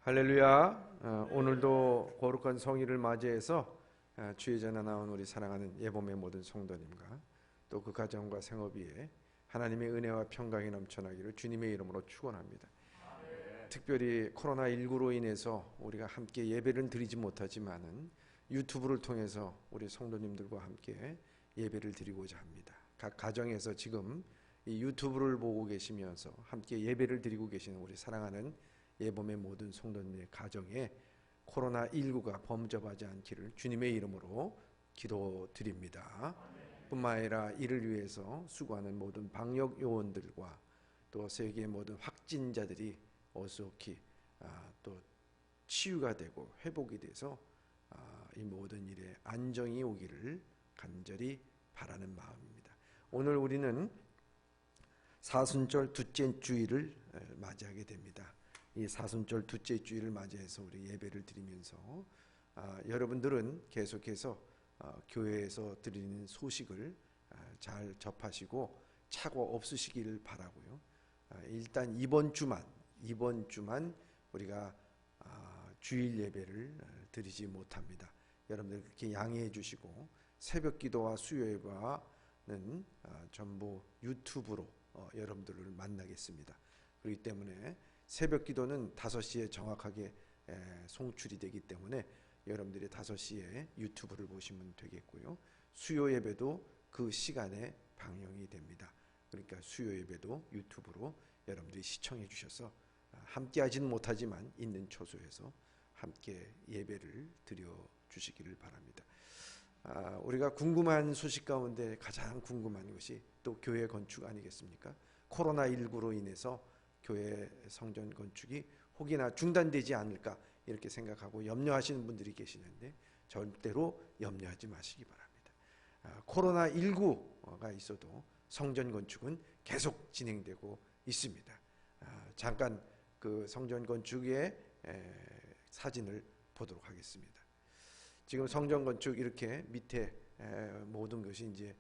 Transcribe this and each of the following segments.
할렐루야. 오늘도 거룩한 성일을 맞이해서 주의 전에 나온 우리 사랑하는 예봄의 모든 성도님과 또 그 가정과 생업 위에 하나님의 은혜와 평강이 넘쳐나기를 주님의 이름으로 축원합니다. 특별히 코로나19로 인해서 우리가 함께 예배를 드리지 못하지만은 유튜브를 통해서 우리 성도님들과 함께 예배를 드리고자 합니다. 각 가정에서 지금 이 유튜브를 보고 계시면서 함께 예배를 드리고 계시는 우리 사랑하는 예봄의 모든 성도님의 가정에 코로나19가 범접하지 않기를 주님의 이름으로 기도드립니다. 뿐만 아니라 이를 위해서 수고하는 모든 방역 요원들과 또 세계의 모든 확진자들이 어수룩히 또 치유가 되고 회복이 돼서 이 모든 일에 안정이 오기를 간절히 바라는 마음입니다. 오늘 우리는 사순절 둘째 주일을 맞이하게 됩니다. 이 사순절 둘째 주일을 맞이해서 우리 예배를 드리면서 여러분들은 계속해서 교회에서 드리는 소식을 잘 접하시고 착오 없으시기를 바라고요. 일단 이번 주만 우리가 주일 예배를 드리지 못합니다. 여러분들 그렇게 양해해 주시고 새벽 기도와 수요 예배는 전부 유튜브로 여러분들을 만나겠습니다. 그렇기 때문에 새벽 기도는 5시에 정확하게 송출이 되기 때문에 여러분들이 5시에 유튜브를 보시면 되겠고요. 수요 예배도 그 시간에 방영이 됩니다. 그러니까 수요 예배도 유튜브로 여러분들이 시청해 주셔서 함께 하지는 못하지만 있는 처소에서 함께 예배를 드려 주시기를 바랍니다. 우리가 궁금한 소식 가운데 가장 궁금한 것이 또 교회 건축 아니겠습니까? 코로나19로 인해서 교회 성전 건축이 혹이나 중단되지 않을까 이렇게 생각하고 염려하시는 분들이 계시는데 절대로 염려하지 마시기 바랍니다. 코로나19가 있어도 성전 건축은 계속 진행되고 있습니다. 잠깐 그 성전 건축의 사진을 보도록 하겠습니다. 지금 성전 건축 이렇게 밑에 모든 것이 이제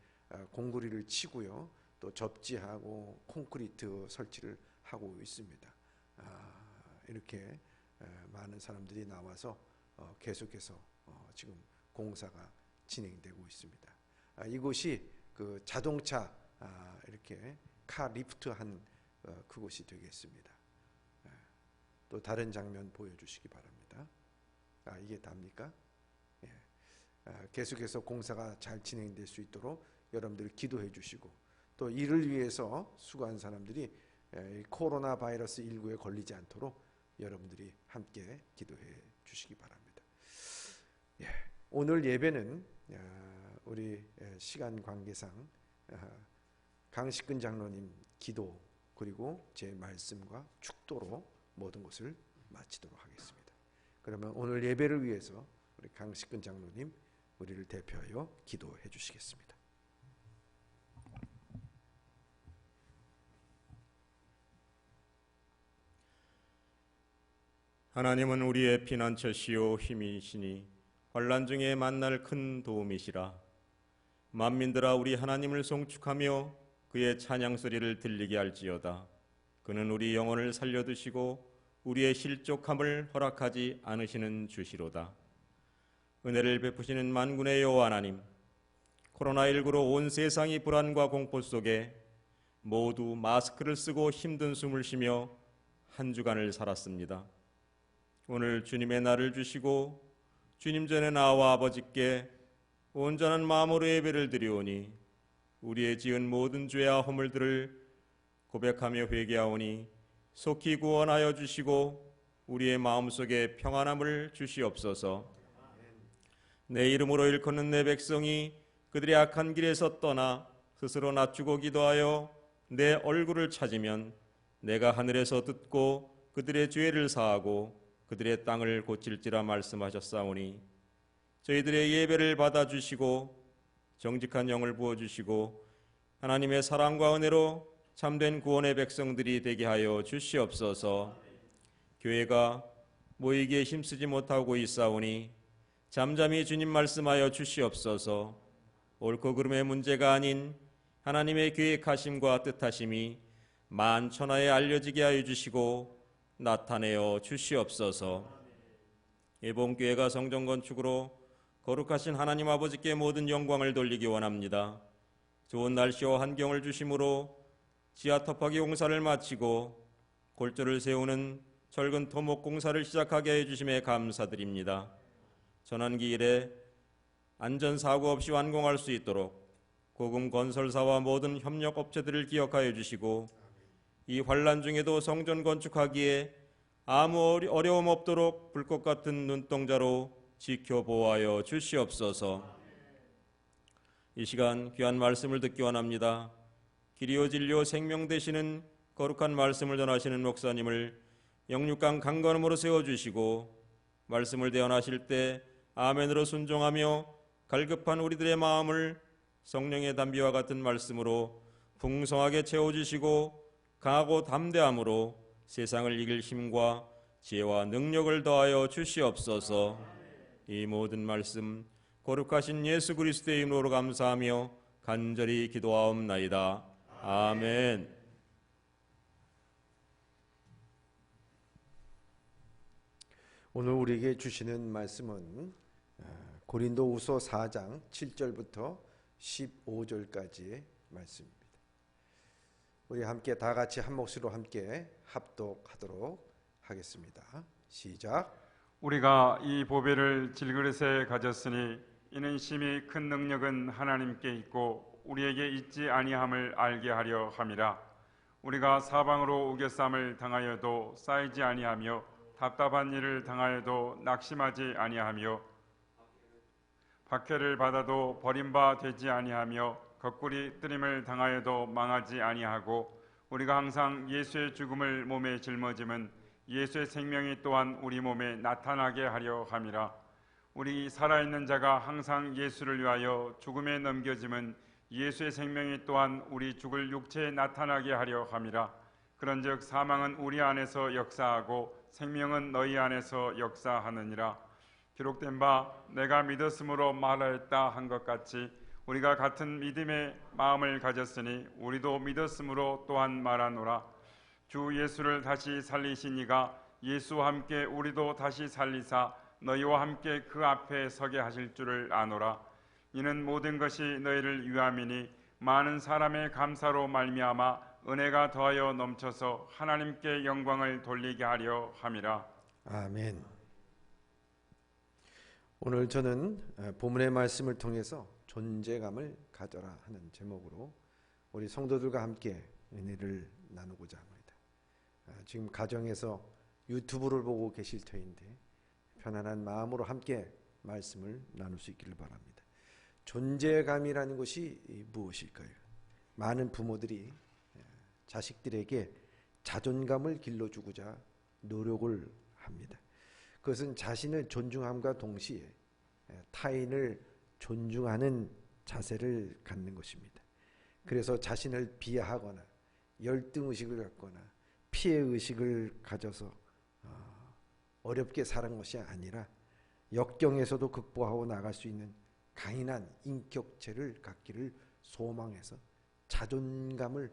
공구리를 치고요, 또 접지하고 콘크리트 설치를 하고 있습니다. 이렇게 많은 사람들이 나와서 계속해서 지금 공사가 진행되고 있습니다. 이곳이 그 자동차 이렇게 카 리프트한 그곳이 되겠습니다. 또 다른 장면 보여주시기 바랍니다. 이게 답니까? 계속해서 공사가 잘 진행될 수 있도록 여러분들이 기도해 주시고 또 이를 위해서 수고한 사람들이 코로나 바이러스 19에 걸리지 않도록 여러분들이 함께 기도해 주시기 바랍니다. 오늘 예배는 우리 시간 관계상 강식근 장로님 기도 그리고 제 말씀과 축도로 모든 것을 마치도록 하겠습니다. 그러면 오늘 예배를 위해서 우리 강식근 장로님 우리를 대표하여 기도해 주시겠습니다. 하나님은 우리의 피난처시요 힘이시니 환난 중에 만날 큰 도움이시라. 만민들아 우리 하나님을 송축하며 그의 찬양 소리를 들리게 할지어다. 그는 우리 영혼을 살려두시고 우리의 실족함을 허락하지 않으시는 주시로다. 은혜를 베푸시는 만군의 여호와 하나님, 코로나19로 온 세상이 불안과 공포 속에 모두 마스크를 쓰고 힘든 숨을 쉬며 한 주간을 살았습니다. 오늘 주님의 날을 주시고 주님 전에 나와 아버지께 온전한 마음으로 예배를 드리오니 우리의 지은 모든 죄와 허물들을 고백하며 회개하오니 속히 구원하여 주시고 우리의 마음속에 평안함을 주시옵소서. 내 이름으로 일컫는 내 백성이 그들의 악한 길에서 떠나 스스로 낮추고 기도하여 내 얼굴을 찾으면 내가 하늘에서 듣고 그들의 죄를 사하고 그들의 땅을 고칠지라 말씀하셨사오니 저희들의 예배를 받아주시고 정직한 영을 부어주시고 하나님의 사랑과 은혜로 참된 구원의 백성들이 되게 하여 주시옵소서. 교회가 모이기에 힘쓰지 못하고 있사오니 잠잠히 주님 말씀하여 주시옵소서. 옳고 그름의 문제가 아닌 하나님의 계획하심과 뜻하심이 만천하에 알려지게 하여 주시고 나타내어 주시옵소서. 이번 교회가 성전 건축으로 거룩하신 하나님 아버지께 모든 영광을 돌리기 원합니다. 좋은 날씨와 환경을 주심으로 지하 터파기 공사를 마치고 골조를 세우는 철근 토목 공사를 시작하게 해주심에 감사드립니다. 전환기 이래 안전사고 없이 완공할 수 있도록 고금 건설사와 모든 협력업체들을 기억하여 주시고 이 환란 중에도 성전 건축하기에 아무 어려움 없도록 불꽃 같은 눈동자로 지켜보아여 주시옵소서. 이 시간 귀한 말씀을 듣기 원합니다. 길이요 진리요 생명 되시는 거룩한 말씀을 전하시는 목사님을 영육강 강건함으로 세워주시고 말씀을 대언하실 때 아멘으로 순종하며 갈급한 우리들의 마음을 성령의 담비와 같은 말씀으로 풍성하게 채워주시고 강하고 담대함으로 세상을 이길 힘과 지혜와 능력을 더하여 주시옵소서. 이 모든 말씀 거룩하신 예수 그리스도의 이름으로 감사하며 간절히 기도하옵나이다. 아멘. 오늘 우리에게 주시는 말씀은 고린도후서 4장 7절부터 15절까지의 말씀입니다. 우리 함께 다 같이 한 몫으로 함께 합독하도록 하겠습니다. 시작. 우리가 이 보배를 질그릇에 가졌으니 이는 심히 큰 능력은 하나님께 있고 우리에게 있지 아니함을 알게 하려 함이라. 우리가 사방으로 우겨쌈을 당하여도 쌓이지 아니하며 답답한 일을 당하여도 낙심하지 아니하며 박해를 받아도 버림바 되지 아니하며 거꾸리 뜨림을 당하여도 망하지 아니하고 우리가 항상 예수의 죽음을 몸에 짊어짐은 예수의 생명이 또한 우리 몸에 나타나게 하려 함이라. 우리 살아있는 자가 항상 예수를 위하여 죽음에 넘겨짐은 예수의 생명이 또한 우리 죽을 육체에 나타나게 하려 함이라. 그런즉 사망은 우리 안에서 역사하고 생명은 너희 안에서 역사하느니라. 기록된 바 내가 믿었으므로 말하였다 한 것 같이 우리가 같은 믿음의 마음을 가졌으니 우리도 믿었으므로 또한 말하노라. 주 예수를 다시 살리신 이가 예수와 함께 우리도 다시 살리사 너희와 함께 그 앞에 서게 하실 줄을 아노라. 이는 모든 것이 너희를 위함이니 많은 사람의 감사로 말미암아 은혜가 더하여 넘쳐서 하나님께 영광을 돌리게 하려 함이라. 아멘. 오늘 저는 본문의 말씀을 통해서 존재감을 가져라 하는 제목으로 우리 성도들과 함께 은혜를 나누고자 합니다. 지금 가정에서 유튜브를 보고 계실 터인데 편안한 마음으로 함께 말씀을 나눌 수 있기를 바랍니다. 존재감이라는 것이 무엇일까요? 많은 부모들이 자식들에게 자존감을 길러주고자 노력을 합니다. 그것은 자신을 존중함과 동시에 타인을 존중하는 자세를 갖는 것입니다. 그래서 자신을 비하하거나 열등의식을 갖거나 피해의식을 가져서 어렵게 사는 것이 아니라 역경에서도 극복하고 나갈 수 있는 강인한 인격체를 갖기를 소망해서 자존감을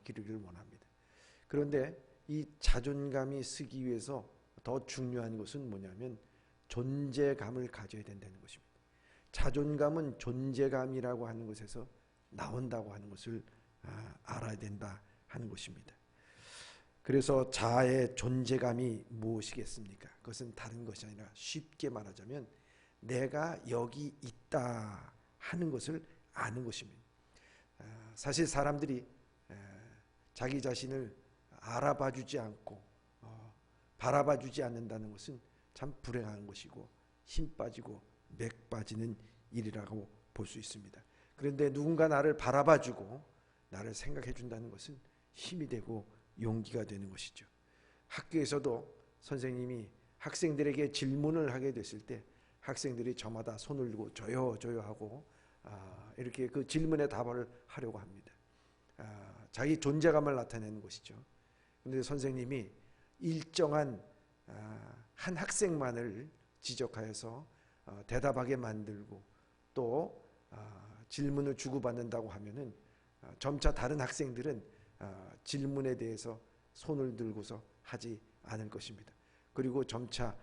기르기를 원합니다. 그런데 이 자존감이 쓰기 위해서 더 중요한 것은 뭐냐면 존재감을 가져야 된다는 것입니다. 자존감은 존재감이라고 하는 것에서 나온다고 하는 것을 알아야 된다 하는 것입니다. 그래서 자아의 존재감이 무엇이겠습니까? 그것은 다른 것이 아니라 쉽게 말하자면 내가 여기 있다 하는 것을 아는 것입니다. 사실 사람들이 자기 자신을 알아봐 주지 않고 바라봐 주지 않는다는 것은 참 불행한 것이고 힘 빠지고 맥 빠지는 일이라고 볼 수 있습니다. 그런데 누군가 나를 바라봐 주고 나를 생각해 준다는 것은 힘이 되고 용기가 되는 것이죠. 학교에서도 선생님이 학생들에게 질문을 하게 됐을 때 학생들이 저마다 손을 들고 저요 하고 이렇게 그 질문에 답을 하려고 합니다. 자기 존재감을 나타내는 것이죠. 그런데 선생님이 일정한 한 학생만을 지적하여서 대답하게 만들고 또 질문을 주고받는다고 하면은 점차 다른 학생들은 질문에 대해서 손을 들고서 하지 않을 것입니다. 그리고 점차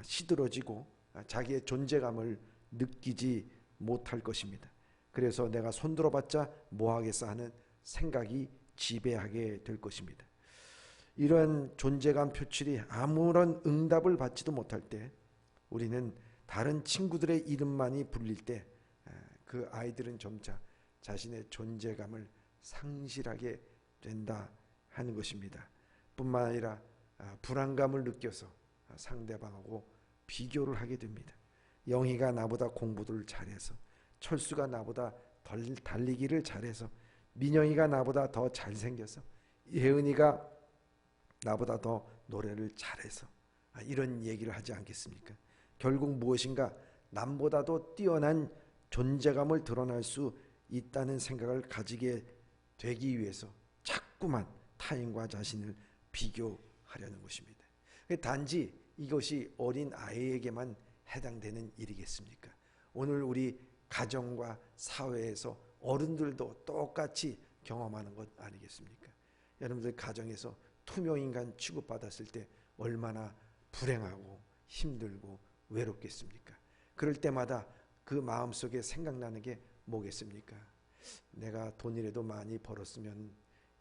시들어지고 자기의 존재감을 느끼지 못할 것입니다. 그래서 내가 손들어봤자 뭐하겠어 하는 생각이 지배하게 될 것입니다. 이러한 존재감 표출이 아무런 응답을 받지도 못할 때, 우리는 다른 친구들의 이름만이 불릴 때 그 아이들은 점차 자신의 존재감을 상실하게 된다 하는 것입니다. 뿐만 아니라 불안감을 느껴서 상대방하고 비교를 하게 됩니다. 영희가 나보다 공부를 잘해서, 철수가 나보다 덜 달리기를 잘해서, 민영이가 나보다 더 잘생겨서, 예은이가 나보다 더 노래를 잘해서, 이런 얘기를 하지 않겠습니까? 결국 무엇인가 남보다도 뛰어난 존재감을 드러날 수 있다는 생각을 가지게 되기 위해서 자꾸만 타인과 자신을 비교하려는 것입니다. 단지 이것이 어린 아이에게만 해당되는 일이겠습니까? 오늘 우리 가정과 사회에서 어른들도 똑같이 경험하는 것 아니겠습니까? 여러분들 가정에서 투명인간 취급받았을 때 얼마나 불행하고 힘들고 외롭겠습니까? 그럴 때마다 그 마음속에 생각나는 게 뭐겠습니까? 내가 돈이라도 많이 벌었으면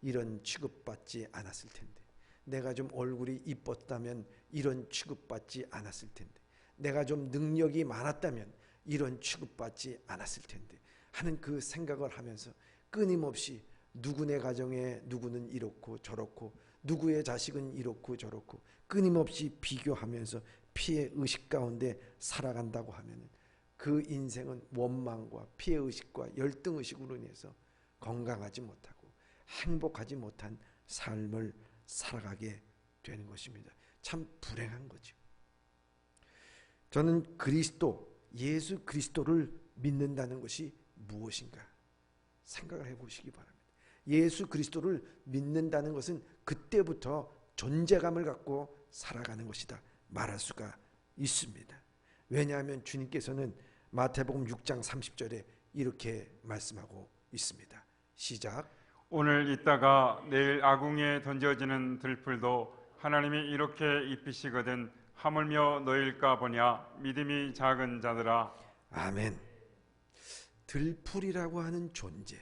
이런 취급받지 않았을 텐데, 내가 좀 얼굴이 이뻤다면 이런 취급받지 않았을 텐데, 내가 좀 능력이 많았다면 이런 취급받지 않았을 텐데 하는 그 생각을 하면서 끊임없이 누구네 가정에 누구는 이렇고 저렇고, 누구의 자식은 이렇고 저렇고 끊임없이 비교하면서 피해 의식 가운데 살아간다고 하면 그 인생은 원망과 피해 의식과 열등 의식으로 인해서 건강하지 못하고 행복하지 못한 삶을 살아가게 되는 것입니다. 참 불행한 거죠. 저는 예수 그리스도를 믿는다는 것이 무엇인가 생각을 해보시기 바랍니다. 예수 그리스도를 믿는다는 것은 그때부터 존재감을 갖고 살아가는 것이다 말할 수가 있습니다. 왜냐하면 주님께서는 마태복음 6장 30절에 이렇게 말씀하고 있습니다. 시작. 오늘 있다가 내일 아궁이에 던져지는 들풀도 하나님이 이렇게 입히시거든 하물며 너일까 보냐 믿음이 작은 자들아. 아멘. 들풀이라고 하는 존재,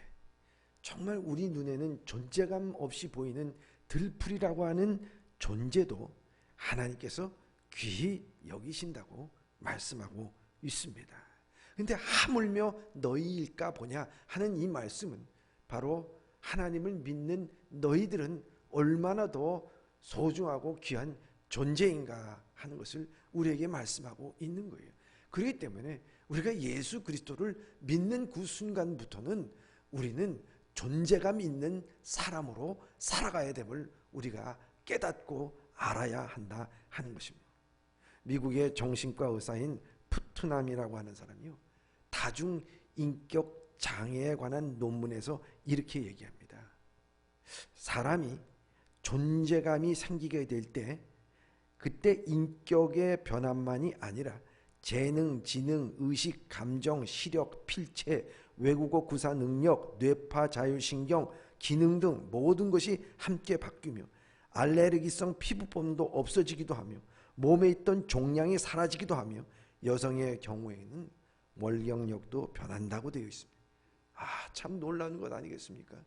정말 우리 눈에는 존재감 없이 보이는 들풀이라고 하는 존재도 하나님께서 귀히 여기신다고 말씀하고 있습니다. 근데 하물며 너희일까 보냐 하는 이 말씀은 바로 하나님을 믿는 너희들은 얼마나 더 소중하고 귀한 존재인가 하는 것을 우리에게 말씀하고 있는 거예요. 그렇기 때문에 우리가 예수 그리스도를 믿는 그 순간부터는 우리는 존재감 있는 사람으로 살아가야 됨을 우리가 깨닫고 알아야 한다 하는 것입니다. 미국의 정신과 의사인 푸트남이라고 하는 사람이요, 다중인격 장애에 관한 논문에서 이렇게 얘기합니다. 사람이 존재감이 생기게 될 때 그때 인격의 변화만이 아니라 재능, 지능, 의식, 감정, 시력, 필체, 외국어 구사 능력, 뇌파, 자율신경, 기능 등 모든 것이 함께 바뀌며 알레르기성 피부염도 없어지기도 하며 몸에 있던 종양이 사라지기도 하며 여성의 경우에는 월경력도 변한다고 되어 있습니다. 참 놀라운 것 아니겠습니까?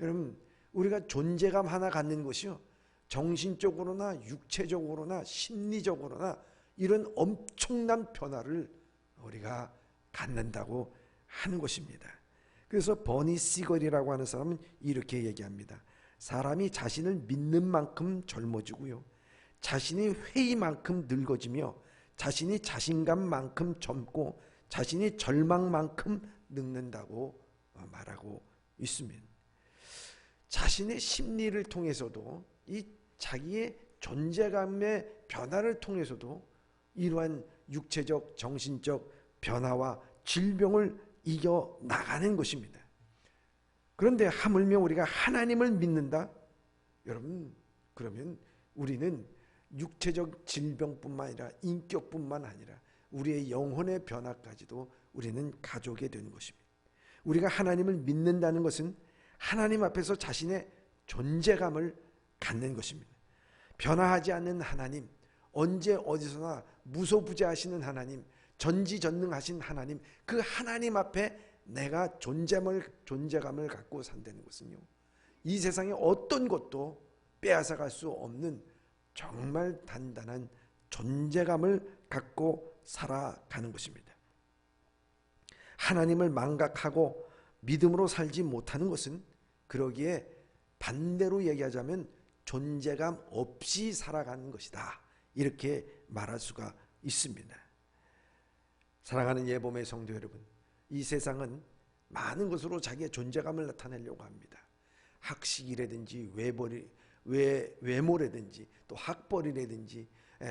여러분, 우리가 존재감 하나 갖는 것이요, 정신적으로나 육체적으로나 심리적으로나 이런 엄청난 변화를 우리가 갖는다고 하는 것입니다. 그래서 버니 시걸이라고 하는 사람은 이렇게 얘기합니다. 사람이 자신을 믿는 만큼 젊어지고요, 자신이 회의만큼 늙어지며 자신이 자신감만큼 젊고 자신이 절망만큼 늙는다고 말하고 있습니다. 자신의 심리를 통해서도, 이 자기의 존재감의 변화를 통해서도 이러한 육체적, 정신적 변화와 질병을 이겨나가는 것입니다. 그런데 하물며 우리가 하나님을 믿는다? 여러분, 그러면 우리는 육체적 질병뿐만 아니라 인격뿐만 아니라 우리의 영혼의 변화까지도 우리는 가져오게 되는 것입니다. 우리가 하나님을 믿는다는 것은 하나님 앞에서 자신의 존재감을 갖는 것입니다. 변화하지 않는 하나님, 언제 어디서나 무소부재하시는 하나님, 전지전능하신 하나님, 그 하나님 앞에 내가 존재감을 갖고 산다는 것은요, 이 세상에 어떤 것도 빼앗아갈 수 없는 정말 단단한 존재감을 갖고 살아가는 것입니다. 하나님을 망각하고 믿음으로 살지 못하는 것은 그러기에 반대로 얘기하자면 존재감 없이 살아가는 것이다, 이렇게 말할 수가 있습니다. 사랑하는 예봄의 성도 여러분, 이 세상은 많은 것으로 자기의 존재감을 나타내려고 합니다. 학식이라든지 외모라든지 또 학벌이라든지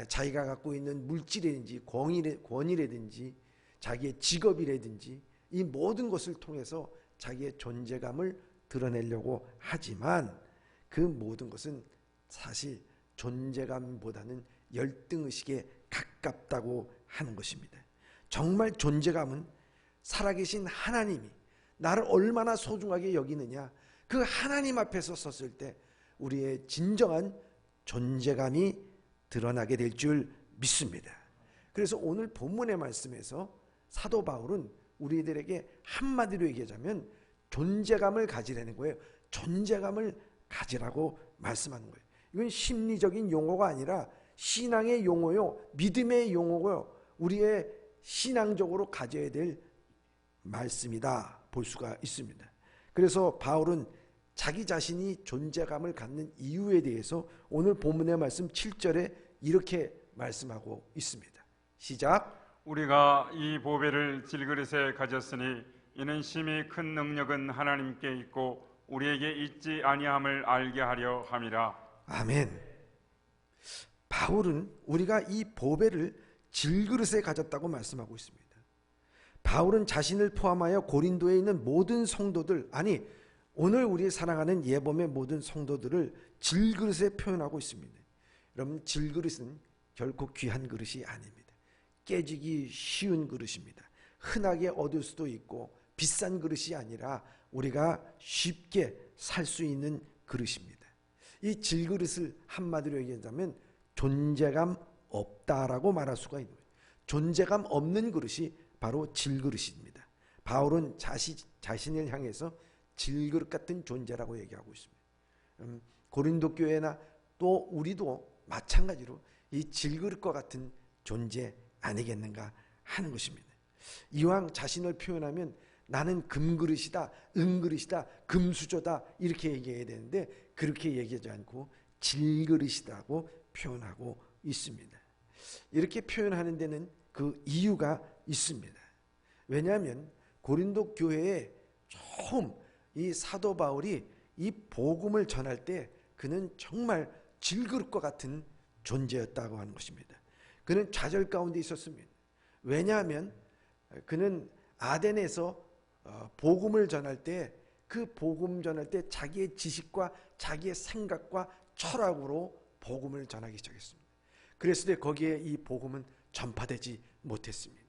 자기가 갖고 있는 물질이라든지 권위라든지 자기의 직업이라든지 이 모든 것을 통해서 자기의 존재감을 드러내려고 하지만 그 모든 것은 사실 존재감보다는 열등의식에 가깝다고 하는 것입니다. 정말 존재감은 살아계신 하나님이 나를 얼마나 소중하게 여기느냐, 그 하나님 앞에서 섰을 때 우리의 진정한 존재감이 드러나게 될 줄 믿습니다. 그래서 오늘 본문의 말씀에서 사도 바울은 우리들에게 한마디로 얘기하자면 존재감을 가지라는 거예요. 존재감을 가지라고 말씀하는 거예요. 이건 심리적인 용어가 아니라 신앙의 용어요, 믿음의 용어고요, 우리의 신앙적으로 가져야 될 말씀이다 볼 수가 있습니다. 그래서 바울은 자기 자신이 존재감을 갖는 이유에 대해서 오늘 본문의 말씀 7절에 이렇게 말씀하고 있습니다. 시작. 우리가 이 보배를 질그릇에 가졌으니 이는 심히 큰 능력은 하나님께 있고 우리에게 있지 아니함을 알게 하려 함이라. 아멘. 바울은 우리가 이 보배를 질그릇에 가졌다고 말씀하고 있습니다. 바울은 자신을 포함하여 고린도에 있는 모든 성도들, 아니 오늘 우리 사랑하는 예범의 모든 성도들을 질그릇에 표현하고 있습니다. 여러분, 질그릇은 결코 귀한 그릇이 아닙니다. 깨지기 쉬운 그릇입니다. 흔하게 얻을 수도 있고 비싼 그릇이 아니라 우리가 쉽게 살 수 있는 그릇입니다. 이 질그릇을 한마디로 얘기하자면 존재감 없다라고 말할 수가 있는 거예요. 존재감 없는 그릇이 바로 질그릇입니다. 바울은 자신을 향해서 질그릇 같은 존재라고 얘기하고 있습니다. 고린도 교회나 또 우리도 마찬가지로 이 질그릇과 같은 존재 아니겠는가 하는 것입니다. 이왕 자신을 표현하면 나는 금그릇이다, 은그릇이다, 금수저다 이렇게 얘기해야 되는데 그렇게 얘기하지 않고 질그릇이라고 표현하고 있습니다. 이렇게 표현하는 데는 그 이유가 있습니다. 왜냐하면 고린도 교회에 처음 이 사도 바울이 이 복음을 전할 때 그는 정말 질그릇과 같은 존재였다고 하는 것입니다. 그는 좌절 가운데 있었습니다. 왜냐하면 그는 아덴에서 복음을 전할 때 그 복음 전할 때 자기의 지식과 자기의 생각과 철학으로 복음을 전하기 시작했습니다. 그랬을 때 거기에 이 복음은 전파되지 못했습니다.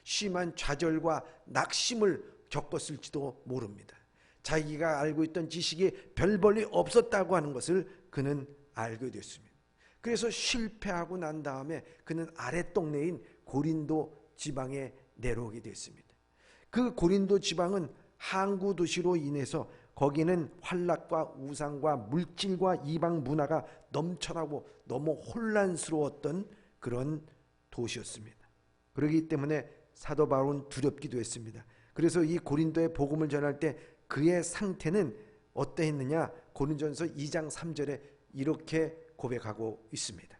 심한 좌절과 낙심을 겪었을지도 모릅니다. 자기가 알고 있던 지식이 별 볼일 없었다고 하는 것을 그는 알게 됐습니다. 그래서 실패하고 난 다음에 그는 아랫동네인 고린도 지방에 내려오게 됐습니다. 그 고린도 지방은 항구 도시로 인해서 거기는 환락과 우상과 물질과 이방 문화가 넘쳐나고 너무 혼란스러웠던 그런 도시였습니다. 그렇기 때문에 사도 바울은 두렵기도 했습니다. 그래서 이 고린도에 복음을 전할 때 그의 상태는 어떠했느냐? 고린도전서 2장 3절에 이렇게 고백하고 있습니다.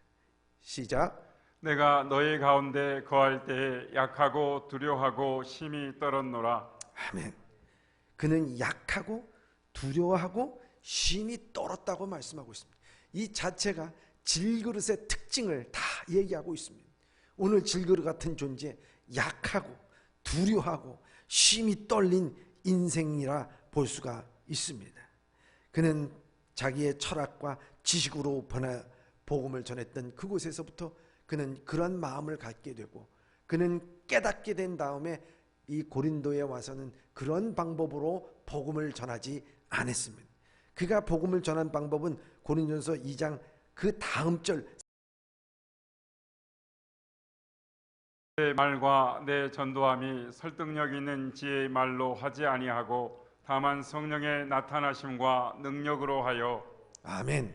시작. 내가 너희 가운데 거할 때에 약하고 두려워하고 심히 떨었노라. 아멘. 그는 약하고 두려워하고 심히 떨었다고 말씀하고 있습니다. 이 자체가 질그릇의 특징을 다 얘기하고 있습니다. 오늘 질그릇 같은 존재, 약하고 두려워하고 심히 떨린 인생이라 볼 수가 있습니다. 그는 자기의 철학과 지식으로 복음을 전했던 그곳에서부터 그는 그런 마음을 갖게 되고 그는 깨닫게 된 다음에 이 고린도에 와서는 그런 방법으로 복음을 전하지 않았습니다. 그가 복음을 전한 방법은 고린도전서 2장 그 다음 절 내 말과 내 전도함이 설득력 있는 지혜의 말로 하지 아니하고 다만 성령의 나타나심과 능력으로 하여. 아멘.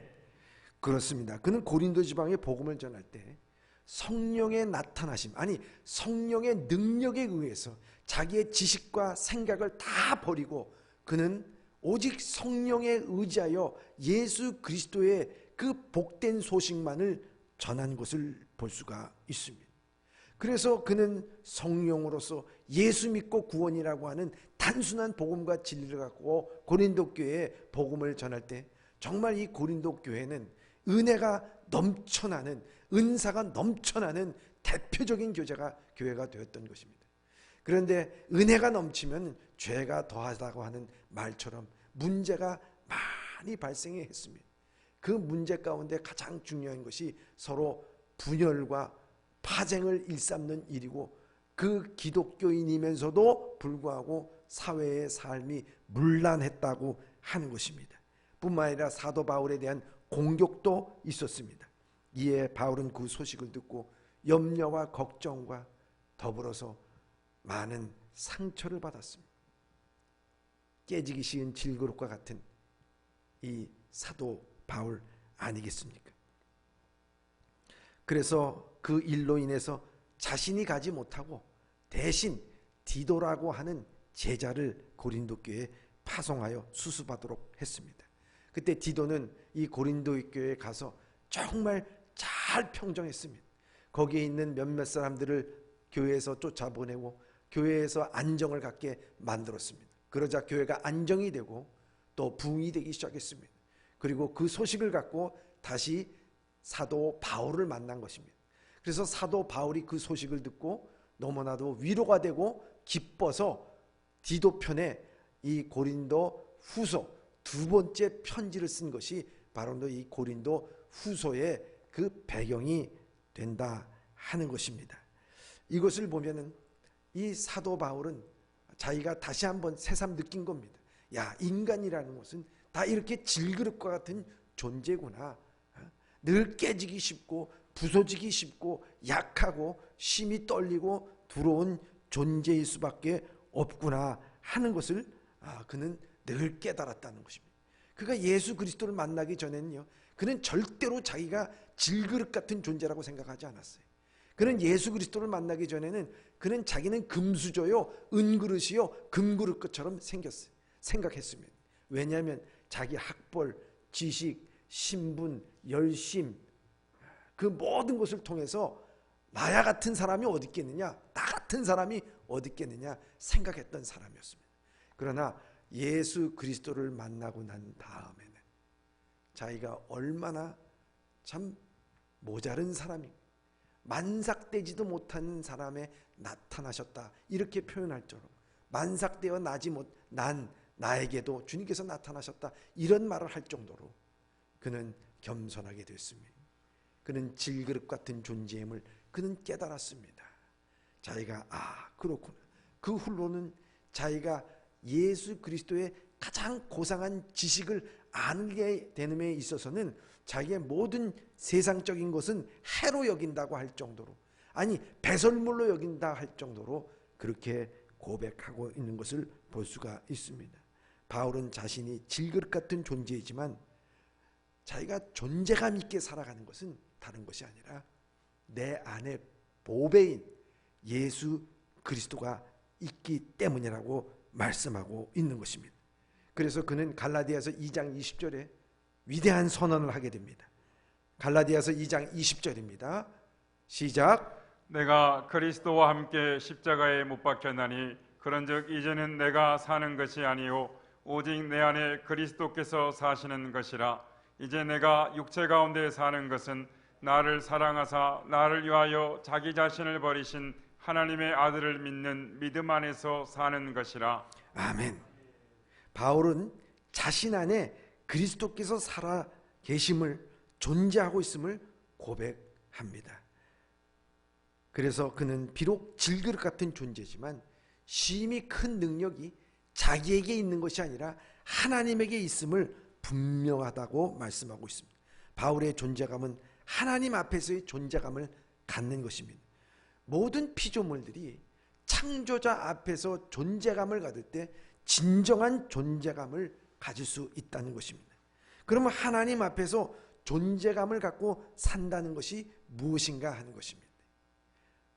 그렇습니다. 그는 고린도 지방에 복음을 전할 때 성령의 나타나심, 아니 성령의 능력에 의해서 자기의 지식과 생각을 다 버리고 그는 오직 성령에 의지하여 예수 그리스도의 그 복된 소식만을 전한 것을 볼 수가 있습니다. 그래서 그는 성령으로서 예수 믿고 구원이라고 하는 단순한 복음과 진리를 갖고 고린도 교회에 복음을 전할 때 정말 이 고린도 교회는 은혜가 넘쳐나는, 은사가 넘쳐나는 대표적인 교회가 되었던 것입니다. 그런데 은혜가 넘치면 죄가 더하다고 하는 말처럼 문제가 많이 발생했습니다. 그 문제 가운데 가장 중요한 것이 서로 분열과 파쟁을 일삼는 일이고, 그 기독교인이면서도 불구하고 사회의 삶이 문란했다고 하는 것입니다. 뿐만 아니라 사도 바울에 대한 공격도 있었습니다. 이에 바울은 그 소식을 듣고 염려와 걱정과 더불어서 많은 상처를 받았습니다. 깨지기 쉬운 질그릇과 같은 이 사도 바울 아니겠습니까? 그래서 그 일로 인해서 자신이 가지 못하고 대신 디도라고 하는 제자를 고린도 교회에 파송하여 수수받도록 했습니다. 그때 디도는 이 고린도 교회에 가서 정말 잘 평정했습니다. 거기에 있는 몇몇 사람들을 교회에서 쫓아보내고 교회에서 안정을 갖게 만들었습니다. 그러자 교회가 안정이 되고 또 부흥이 되기 시작했습니다. 그리고 그 소식을 갖고 다시 사도 바울을 만난 것입니다. 그래서 사도 바울이 그 소식을 듣고 너무나도 위로가 되고 기뻐서 디도 편에 이 고린도 후서 두 번째 편지를 쓴 것이 바로 이 고린도 후서의 그 배경이 된다 하는 것입니다. 이것을 보면은 이 사도 바울은 자기가 다시 한번 새삼 느낀 겁니다. 야, 인간이라는 것은 다 이렇게 질그릇과 같은 존재구나. 늘 깨지기 쉽고 부서지기 쉽고 약하고 심히 떨리고 두려운 존재일 수밖에 없구나 하는 것을 그는 늘 깨달았다는 것입니다. 그가 예수 그리스도를 만나기 전에는요, 그는 절대로 자기가 질그릇 같은 존재라고 생각하지 않았어요. 그는 예수 그리스도를 만나기 전에는 그는 자기는 금수저요, 은그릇이요, 금그릇 것처럼 생각했습니다. 왜냐하면 자기 학벌, 지식, 신분, 열심, 그 모든 것을 통해서 나야 같은 사람이 어디 있겠느냐, 나 같은 사람이 어디 있겠느냐 생각했던 사람이었습니다. 그러나 예수 그리스도를 만나고 난 다음에는 자기가 얼마나 참 모자른 사람이, 만삭되지도 못하는 사람에 나타나셨다 이렇게 표현할 정도로, 만삭되어 난 나에게도 주님께서 나타나셨다 이런 말을 할 정도로 그는 겸손하게 됐습니다. 그는 질그릇 같은 존재임을 그는 깨달았습니다. 자기가 그렇구나. 그 후로는 자기가 예수 그리스도의 가장 고상한 지식을 알게 되는 데 있어서는 자기의 모든 세상적인 것은 해로 여긴다고 할 정도로, 아니 배설물로 여긴다 할 정도로 그렇게 고백하고 있는 것을 볼 수가 있습니다. 바울은 자신이 질그릇 같은 존재이지만 자기가 존재감 있게 살아가는 것은 다른 것이 아니라 내 안에 보배인 예수 그리스도가 있기 때문이라고 말씀하고 있는 것입니다. 그래서 그는 갈라디아서 2장 20절에 위대한 선언을 하게 됩니다. 갈라디아서 2장 20절입니다. 시작. 내가 그리스도와 함께 십자가에 못 박혔나니 그런즉 이제는 내가 사는 것이 아니요 오직 내 안에 그리스도께서 사시는 것이라. 이제 내가 육체 가운데 사는 것은 나를 사랑하사 나를 위하여 자기 자신을 버리신 하나님의 아들을 믿는 믿음 안에서 사는 것이라. 아멘. 바울은 자신 안에 그리스도께서 살아 계심을, 존재하고 있음을 고백합니다. 그래서 그는 비록 질그릇 같은 존재지만 심히 큰 능력이 자기에게 있는 것이 아니라 하나님에게 있음을 분명하다고 말씀하고 있습니다. 바울의 존재감은 하나님 앞에서의 존재감을 갖는 것입니다. 모든 피조물들이 창조자 앞에서 존재감을 가질 때 진정한 존재감을 가질 수 있다는 것입니다. 그러면 하나님 앞에서 존재감을 갖고 산다는 것이 무엇인가 하는 것입니다.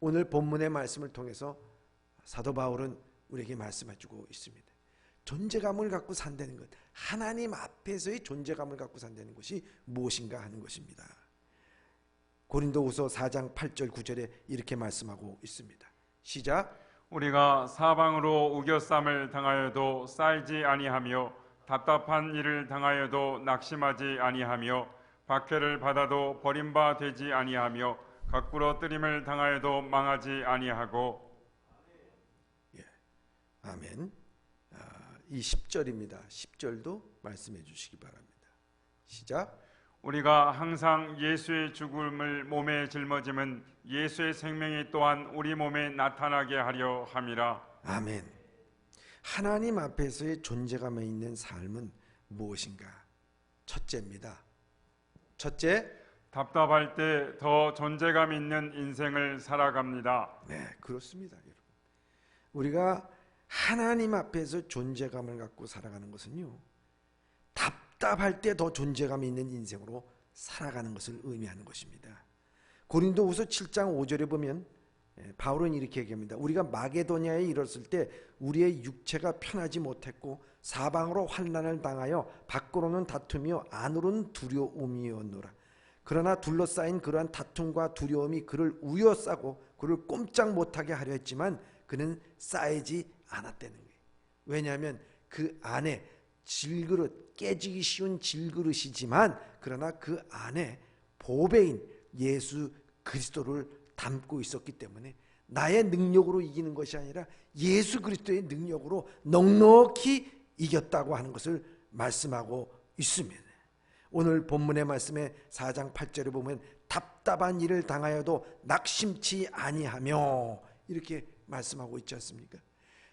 오늘 본문의 말씀을 통해서 사도 바울은 우리에게 말씀해주고 있습니다. 존재감을 갖고 산다는 것, 하나님 앞에서의 존재감을 갖고 산다는 것이 무엇인가 하는 것입니다. 고린도후서 4장 8절 9절에 이렇게 말씀하고 있습니다. 시작. 우리가 사방으로 우겨쌈을 당하여도 쌓이지 아니하며 답답한 일을 당하여도 낙심하지 아니하며 박해를 받아도 버림바 되지 아니하며 거꾸로 뜨림을 당하여도 망하지 아니하고. 아멘. 이 10절입니다. 10절도 말씀해 주시기 바랍니다. 시작. 우리가 항상 예수의 죽음을 몸에 짊어짐은 예수의 생명이 또한 우리 몸에 나타나게 하려 함이라. 아멘. 하나님 앞에서의 존재감에 있는 삶은 무엇인가? 첫째입니다. 첫째, 답답할 때 더 존재감 있는 인생을 살아갑니다. 네, 그렇습니다, 여러분. 우리가 하나님 앞에서 존재감을 갖고 살아가는 것은요, 답답할 때 더 존재감 있는 인생으로 살아가는 것을 의미하는 것입니다. 고린도후서 7장 5절에 보면 바울은 이렇게 얘기합니다. 우리가 마게도냐에 이르렀을 때 우리의 육체가 편하지 못했고 사방으로 환난을 당하여 밖으로는 다투며 안으로는 두려움이었노라. 그러나 둘러싸인 그러한 다툼과 두려움이 그를 우여싸고 그를 꼼짝 못하게 하려 했지만 그는 쌓이지 않았다는 거예요. 왜냐하면 그 안에 질그릇, 깨지기 쉬운 질그릇이지만 그러나 그 안에 보배인 예수 그리스도를 담고 있었기 때문에 나의 능력으로 이기는 것이 아니라 예수 그리스도의 능력으로 넉넉히 이겼다고 하는 것을 말씀하고 있습니다. 오늘 본문의 말씀에 4장 8절에 보면 답답한 일을 당하여도 낙심치 아니하며 이렇게 말씀하고 있지 않습니까?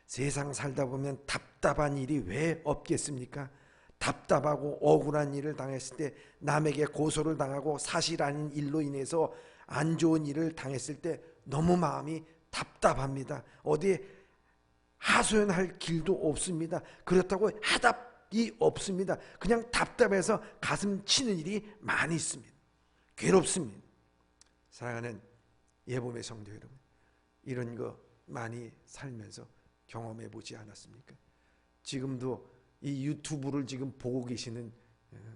세상 살다 보면 답답한 일이 왜 없겠습니까? 답답하고 억울한 일을 당했을 때, 남에게 고소를 당하고 사실 아닌 일로 인해서 안 좋은 일을 당했을 때 너무 마음이 답답합니다. 어디에 하소연할 길도 없습니다. 그렇다고 해답이 없습니다. 그냥 답답해서 가슴 치는 일이 많이 있습니다. 괴롭습니다. 사랑하는 예봄의 성도 여러분, 이런 거 많이 살면서 경험해 보지 않았습니까? 지금도 이 유튜브를 지금 보고 계시는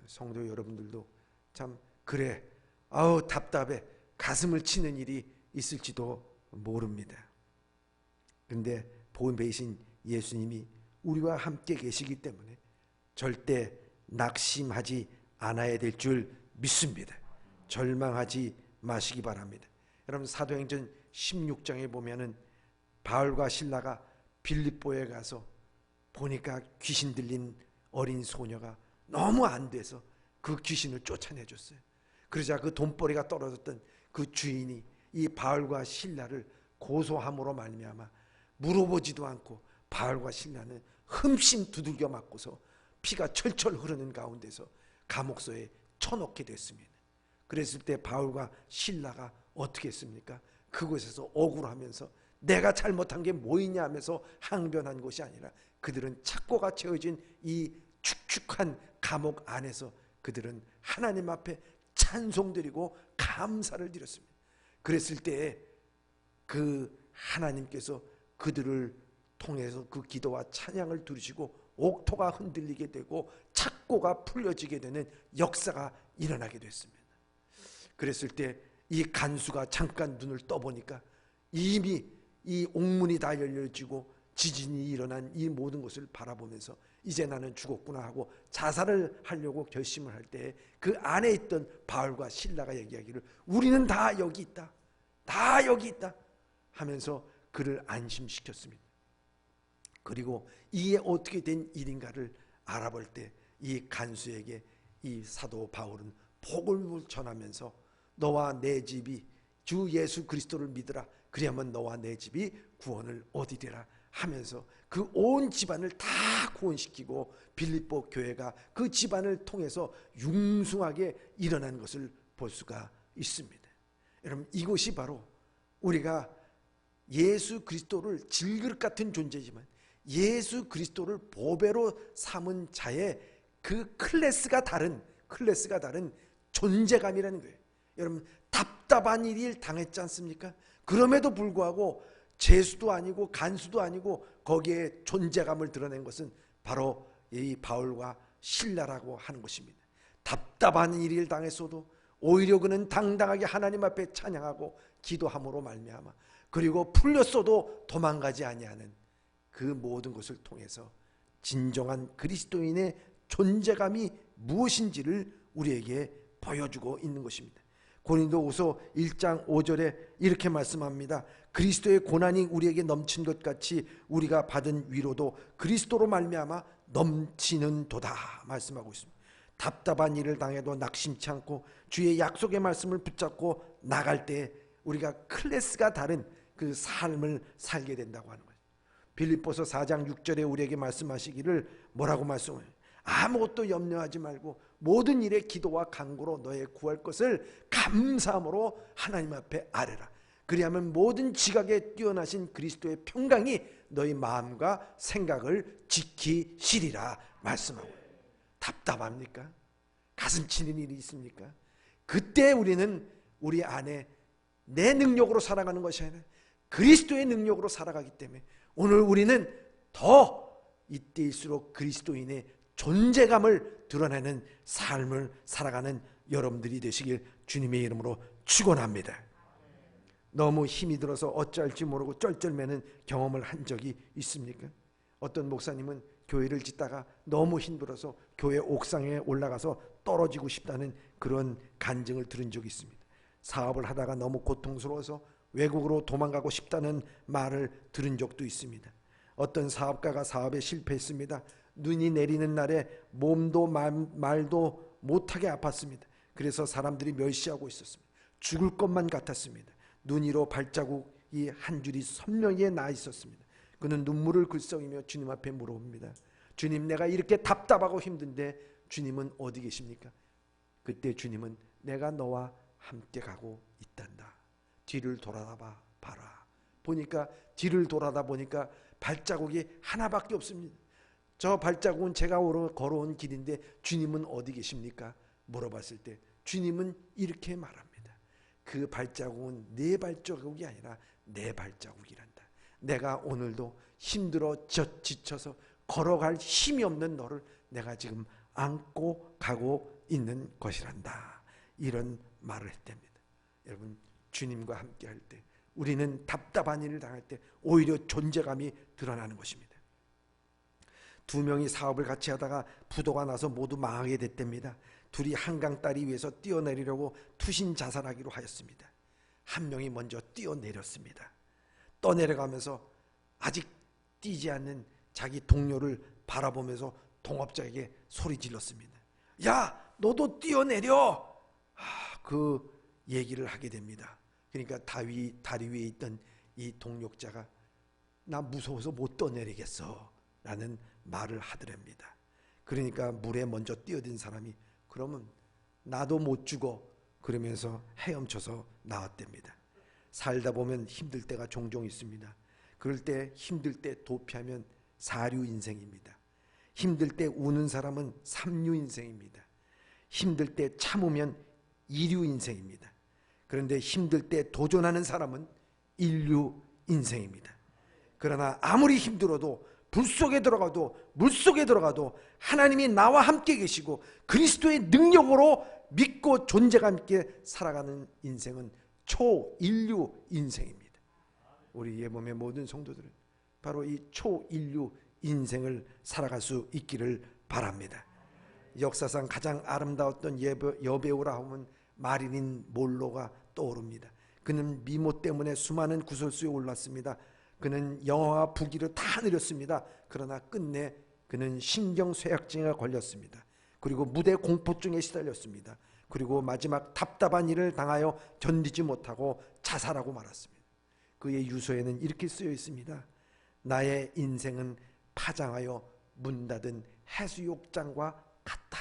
성도 여러분들도 참 그래, 아우 답답해, 가슴을 치는 일이 있을지도 모릅니다. 그런데 보배이신 예수님이 우리와 함께 계시기 때문에 절대 낙심하지 않아야 될 줄 믿습니다. 절망하지 마시기 바랍니다. 여러분, 사도행전 16장에 보면은 바울과 실라가 빌립보에 가서 보니까 귀신 들린 어린 소녀가 너무 안 돼서 그 귀신을 쫓아내줬어요. 그러자 그 돈벌이가 떨어졌던 그 주인이 이 바울과 실라를 고소함으로 말미암아 물어보지도 않고 바울과 실라는 흠씬 두들겨 맞고서 피가 철철 흐르는 가운데서 감옥소에 쳐넣게 됐습니다. 그랬을 때 바울과 실라가 어떻게 했습니까? 그곳에서 억울하면서 내가 잘못한 게 뭐이냐 하면서 항변한 것이 아니라 그들은 착고가 채워진 이 축축한 감옥 안에서 그들은 하나님 앞에 찬송드리고 감사를 드렸습니다. 그랬을 때 그 하나님께서 그들을 통해서 그 기도와 찬양을 들으시고 옥토가 흔들리게 되고 착고가 풀려지게 되는 역사가 일어나게 됐습니다. 그랬을 때 이 간수가 잠깐 눈을 떠보니까 이미 이 옥문이 다 열려지고 지진이 일어난 이 모든 것을 바라보면서 이제 나는 죽었구나 하고 자살을 하려고 결심을 할 때 그 안에 있던 바울과 실라가 얘기하기를 우리는 다 여기 있다, 다 여기 있다 하면서 그를 안심시켰습니다. 그리고 이게 어떻게 된 일인가를 알아볼 때 이 간수에게 이 사도 바울은 복을 전하면서 너와 내 집이 주 예수 그리스도를 믿으라, 그리하면 너와 내 집이 구원을 얻으리라 하면서 그 온 집안을 다 구원시키고 빌립보 교회가 그 집안을 통해서 융숭하게 일어난 것을 볼 수가 있습니다. 여러분, 이것이 바로 우리가 예수 그리스도를 질그릇 같은 존재지만 예수 그리스도를 보배로 삼은 자의 그 클래스가 다른 존재감이라는 거예요. 여러분, 답답한 일을 당했지 않습니까? 그럼에도 불구하고 재수도 아니고 간수도 아니고 거기에 존재감을 드러낸 것은 바로 이 바울과 실라라고 하는 것입니다. 답답한 일을 당했어도 오히려 그는 당당하게 하나님 앞에 찬양하고 기도함으로 말미암아, 그리고 풀렸어도 도망가지 아니하는 그 모든 것을 통해서 진정한 그리스도인의 존재감이 무엇인지를 우리에게 보여주고 있는 것입니다. 고린도후서 1장 5절에 이렇게 말씀합니다. 그리스도의 고난이 우리에게 넘친 것 같이 우리가 받은 위로도 그리스도로 말미암아 넘치는도다 말씀하고 있습니다. 답답한 일을 당해도 낙심치 않고 주의 약속의 말씀을 붙잡고 나갈 때 우리가 클래스가 다른 그 삶을 살게 된다고 하는 거예요. 빌립보서 4장 6절에 우리에게 말씀하시기를 뭐라고 말씀해요? 아무것도 염려하지 말고 모든 일에 기도와 간구로 너의 구할 것을 감사함으로 하나님 앞에 아뢰라. 그리하면 모든 지각에 뛰어나신 그리스도의 평강이 너희 마음과 생각을 지키시리라 말씀하고. 답답합니까? 가슴 치는 일이 있습니까? 그때 우리는 우리 안에 내 능력으로 살아가는 것이 아니라 그리스도의 능력으로 살아가기 때문에 오늘 우리는 더 이때일수록 그리스도인의 존재감을 드러내는 삶을 살아가는 여러분들이 되시길 주님의 이름으로 축원합니다. 너무 힘이 들어서 어찌할지 모르고 쩔쩔매는 경험을 한 적이 있습니까? 어떤 목사님은 교회를 짓다가 너무 힘들어서 교회 옥상에 올라가서 떨어지고 싶다는 그런 간증을 들은 적이 있습니다. 사업을 하다가 너무 고통스러워서 외국으로 도망가고 싶다는 말을 들은 적도 있습니다. 어떤 사업가가 사업에 실패했습니다. 눈이 내리는 날에 몸도 말도 못하게 아팠습니다. 그래서 사람들이 멸시하고 있었습니다. 죽을 것만 같았습니다. 눈 위로 발자국이 한 줄이 선명히 나 있었습니다. 그는 눈물을 글썽이며 주님 앞에 물어봅니다. 주님, 내가 이렇게 답답하고 힘든데 주님은 어디 계십니까? 그때 주님은 내가 너와 함께 가고 있단다. 뒤를 돌아봐 봐라. 보니까 뒤를 돌아다 보니까 발자국이 하나밖에 없습니다. 저 발자국은 제가 걸어온 길인데 주님은 어디 계십니까? 물어봤을 때 주님은 이렇게 말합니다. 그 발자국은 네 발자국이 아니라 내 발자국이란다. 내가 오늘도 힘들어 지쳐서 걸어갈 힘이 없는 너를 내가 지금 안고 가고 있는 것이란다. 이런 말을 했답니다. 여러분, 주님과 함께 할 때 우리는 답답한 일을 당할 때 오히려 존재감이 드러나는 것입니다. 두 명이 사업을 같이 하다가 부도가 나서 모두 망하게 됐답니다. 둘이 한강 다리 위에서 뛰어내리려고 투신 자살하기로 하였습니다. 한 명이 먼저 뛰어내렸습니다. 떠내려가면서 아직 뛰지 않는 자기 동료를 바라보면서 동업자에게 소리 질렀습니다. 야, 너도 뛰어내려! 그 얘기를 하게 됩니다. 그러니까 다리 위에 있던 이 동력자가 나 무서워서 못 떠내리겠어 라는 말을 하더랍니다. 그러니까 물에 먼저 뛰어든 사람이 그러면 나도 못 죽어 그러면서 헤엄쳐서 나왔답니다. 살다 보면 힘들 때가 종종 있습니다. 그럴 때 힘들 때 도피하면 4류 인생입니다. 힘들 때 우는 사람은 3류 인생입니다. 힘들 때 참으면 2류 인생입니다. 그런데 힘들 때 도전하는 사람은 1류 인생입니다. 그러나 아무리 힘들어도 불 속에 들어가도 물 속에 들어가도 하나님이 나와 함께 계시고 그리스도의 능력으로 믿고 존재감 있게 살아가는 인생은 초인류 인생입니다. 우리 예범의 모든 성도들은 바로 이 초인류 인생을 살아갈 수 있기를 바랍니다. 역사상 가장 아름다웠던 여배우라 하면 마릴린 몰로가 떠오릅니다. 그는 미모 때문에 수많은 구설수에 올랐습니다. 그는 영화와 부기를 다 누렸습니다. 그러나 끝내 그는 신경쇠약증에 걸렸습니다. 그리고 무대 공포증에 시달렸습니다. 그리고 마지막 답답한 일을 당하여 견디지 못하고 자살하고 말았습니다. 그의 유서에는 이렇게 쓰여 있습니다. 나의 인생은 파장하여 문 닫은 해수욕장과 같다.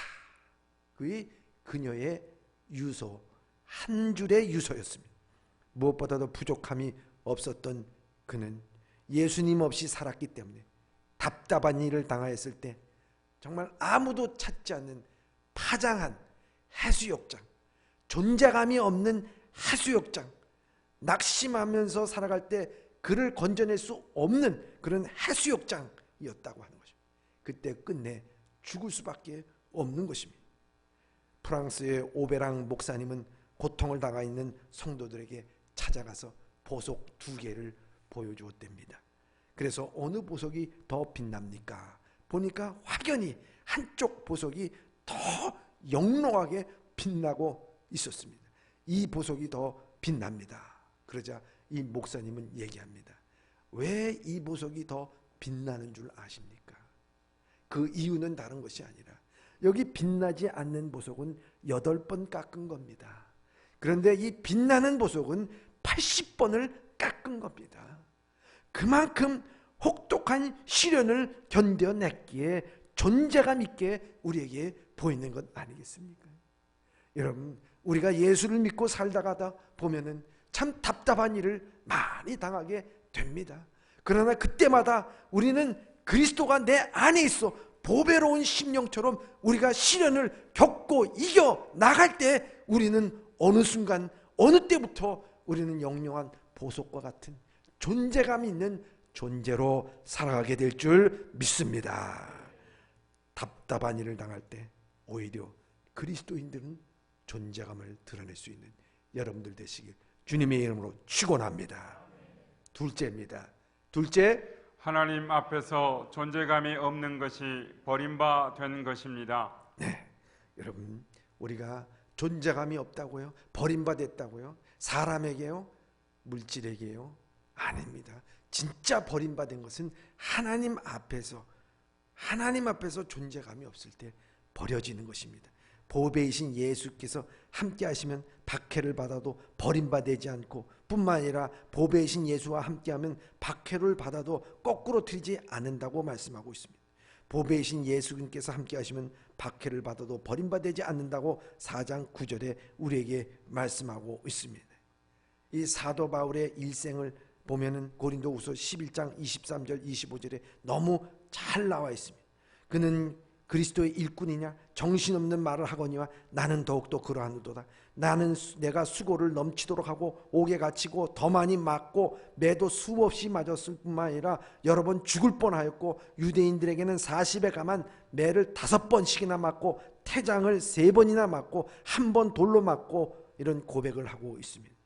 그녀의 유서, 한 줄의 유서였습니다. 무엇보다도 부족함이 없었던 그는 예수님 없이 살았기 때문에 답답한 일을 당하였을 때 정말 아무도 찾지 않는 파장한 해수욕장, 존재감이 없는 해수욕장, 낙심하면서 살아갈 때 그를 건져낼 수 없는 그런 해수욕장이었다고 하는 것입니다. 그때 끝내 죽을 수밖에 없는 것입니다. 프랑스의 오베랑 목사님은 고통을 당하 있는 성도들에게 찾아가서 보석 2개를 보여주었답니다. 그래서 어느 보석이 더 빛납니까? 보니까 확연히 한쪽 보석이 더 영롱하게 빛나고 있었습니다. 이 보석이 더 빛납니다. 그러자 이 목사님은 얘기합니다. 왜 이 보석이 더 빛나는 줄 아십니까? 그 이유는 다른 것이 아니라 여기 빛나지 않는 보석은 8번 깎은 겁니다. 그런데 이 빛나는 보석은 80번을 깎은 겁니다. 그만큼 혹독한 시련을 견뎌냈기에 존재감 있게 우리에게 보이는 것 아니겠습니까? 여러분, 우리가 예수를 믿고 살다가다 보면은 참 답답한 일을 많이 당하게 됩니다. 그러나 그때마다 우리는 그리스도가 내 안에 있어 보배로운 심령처럼 우리가 시련을 겪고 이겨 나갈 때 우리는 어느 순간 어느 때부터 우리는 영영한 보석과 같은 존재감 있는 존재로 살아가게 될 줄 믿습니다. 답답한 일을 당할 때 오히려 그리스도인들은 존재감을 드러낼 수 있는 여러분들 되시길 주님의 이름으로 축원합니다. 둘째입니다. 둘째, 하나님 앞에서 존재감이 없는 것이 버림받은 것입니다. 네, 여러분, 우리가 존재감이 없다고요? 버림받았다고요? 사람에게요? 물질에게요? 아닙니다. 진짜 버림받은 것은 하나님 앞에서 존재감이 없을 때 버려지는 것입니다. 보배이신 예수께서 함께 하시면 박해를 받아도 버림받지 않고, 뿐만 아니라 보배이신 예수와 함께하면 박해를 받아도 거꾸로 틀리지 않는다고 말씀하고 있습니다. 보배이신 예수님께서 함께 하시면 박해를 받아도 버림받지 않는다고 4장 9절에 우리에게 말씀하고 있습니다. 이 사도 바울의 일생을 보면은 고린도후서 11장 23절 25절에 너무 잘 나와 있습니다. 그는 그리스도의 일꾼이냐 정신없는 말을 하거니와 나는 더욱더 그러하노도다. 나는 내가 수고를 넘치도록 하고 옥에 갇히고 더 많이 맞고 매도 수없이 맞았을 뿐만 아니라 여러 번 죽을 뻔하였고 유대인들에게는 40에 감한 매를 5번씩이나 맞고 태장을 3번이나 맞고 1번 돌로 맞고 이런 고백을 하고 있습니다.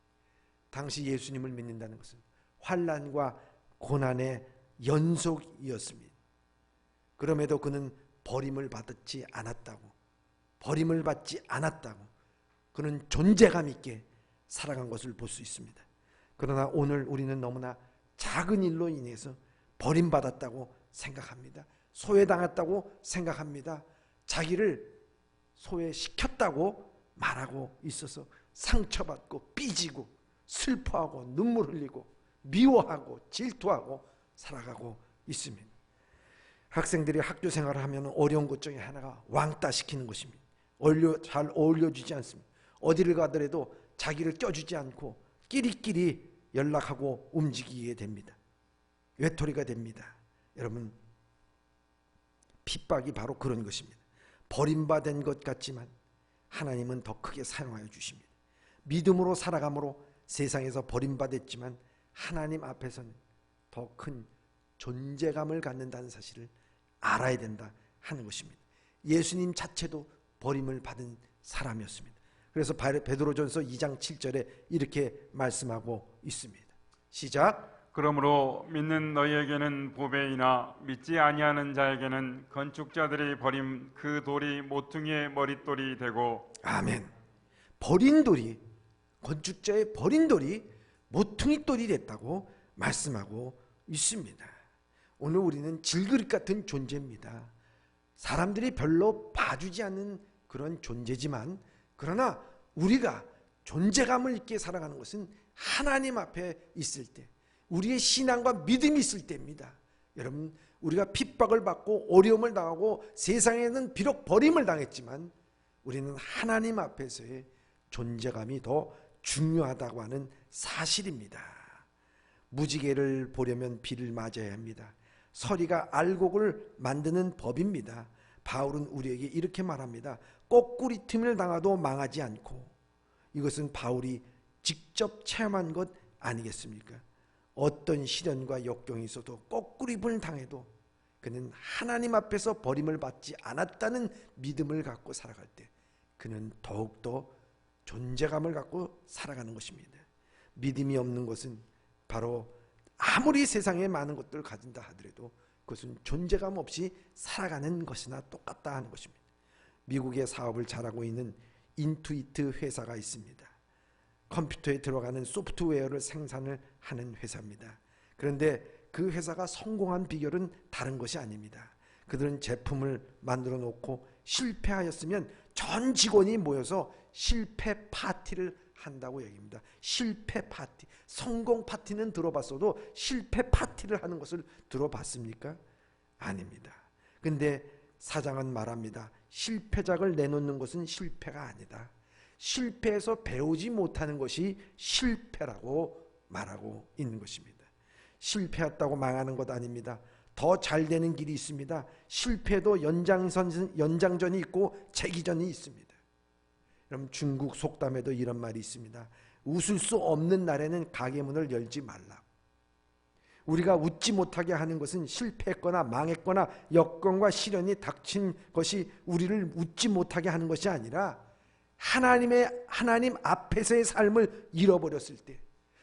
당시 예수님을 믿는다는 것은 환난과 고난의 연속이었습니다. 그럼에도 그는 버림을 받지 않았다고, 그는 존재감 있게 살아간 것을 볼 수 있습니다. 그러나 오늘 우리는 너무나 작은 일로 인해서 버림받았다고 생각합니다. 소외당했다고 생각합니다. 자기를 소외시켰다고 말하고 있어서 상처받고 삐지고 슬퍼하고 눈물 흘리고 미워하고 질투하고 살아가고 있습니다. 학생들이 학교 생활을 하면 어려운 것 중에 하나가 왕따 시키는 것입니다. 잘 어울려주지 않습니다. 어디를 가더라도 자기를 껴주지 않고 끼리끼리 연락하고 움직이게 됩니다. 외톨이가 됩니다. 여러분, 핍박이 바로 그런 것입니다. 버림받은 것 같지만 하나님은 더 크게 사용하여 주십니다. 믿음으로 살아감으로 세상에서 버림받았지만 하나님 앞에서는 더 큰 존재감을 갖는다는 사실을 알아야 된다 하는 것입니다. 예수님 자체도 버림을 받은 사람이었습니다. 그래서 베드로전서 2장 7절에 이렇게 말씀하고 있습니다. 시작. 그러므로 믿는 너희에게는 보배이나 믿지 아니하는 자에게는 건축자들이 버린 그 돌이 모퉁이의 머릿돌이 되고. 아멘. 버린 돌이, 건축자의 버린 돌이 모퉁이 돌이 됐다고 말씀하고 있습니다. 오늘 우리는 질그릇 같은 존재입니다. 사람들이 별로 봐주지 않는 그런 존재지만, 그러나 우리가 존재감을 있게 살아가는 것은 하나님 앞에 있을 때, 우리의 신앙과 믿음이 있을 때입니다. 여러분, 우리가 핍박을 받고 어려움을 당하고 세상에는 비록 버림을 당했지만 우리는 하나님 앞에서의 존재감이 더 중요하다고 하는 사실입니다. 무지개를 보려면 비를 맞아야 합니다. 서리가 알곡을 만드는 법입니다. 바울은 우리에게 이렇게 말합니다. 거꾸리 틈을 당하도 망하지 않고. 이것은 바울이 직접 체험한 것 아니겠습니까? 어떤 시련과 역경이 있어도 거꾸리를 당해도 그는 하나님 앞에서 버림을 받지 않았다는 믿음을 갖고 살아갈 때 그는 더욱더 존재감을 갖고 살아가는 것입니다. 믿음이 없는 것은 바로 아무리 세상에 많은 것들을 가진다 하더라도 그것은 존재감 없이 살아가는 것이나 똑같다 하는 것입니다. 미국의 사업을 잘하고 있는 인투이트 회사가 있습니다. 컴퓨터에 들어가는 소프트웨어를 생산을 하는 회사입니다. 그런데 그 회사가 성공한 비결은 다른 것이 아닙니다. 그들은 제품을 만들어 놓고 실패하였으면 전 직원이 모여서 실패 파티를 한다고 얘기합니다. 실패 파티. 성공 파티는 들어봤어도 실패 파티를 하는 것을 들어봤습니까? 아닙니다. 근데 사장은 말합니다. 실패작을 내놓는 것은 실패가 아니다. 실패해서 배우지 못하는 것이 실패라고 말하고 있는 것입니다. 실패했다고 망하는 것 아닙니다. 더 잘 되는 길이 있습니다. 실패도 연장전이 있고 재기전이 있습니다. 그럼 중국 속담에도 이런 말이 있습니다. 웃을 수 없는 날에는 가게 문을 열지 말라. 우리가 웃지 못하게 하는 것은 실패했거나 망했거나 역경과 시련이 닥친 것이 우리를 웃지 못하게 하는 것이 아니라 하나님 앞에서의 삶을 잃어버렸을 때,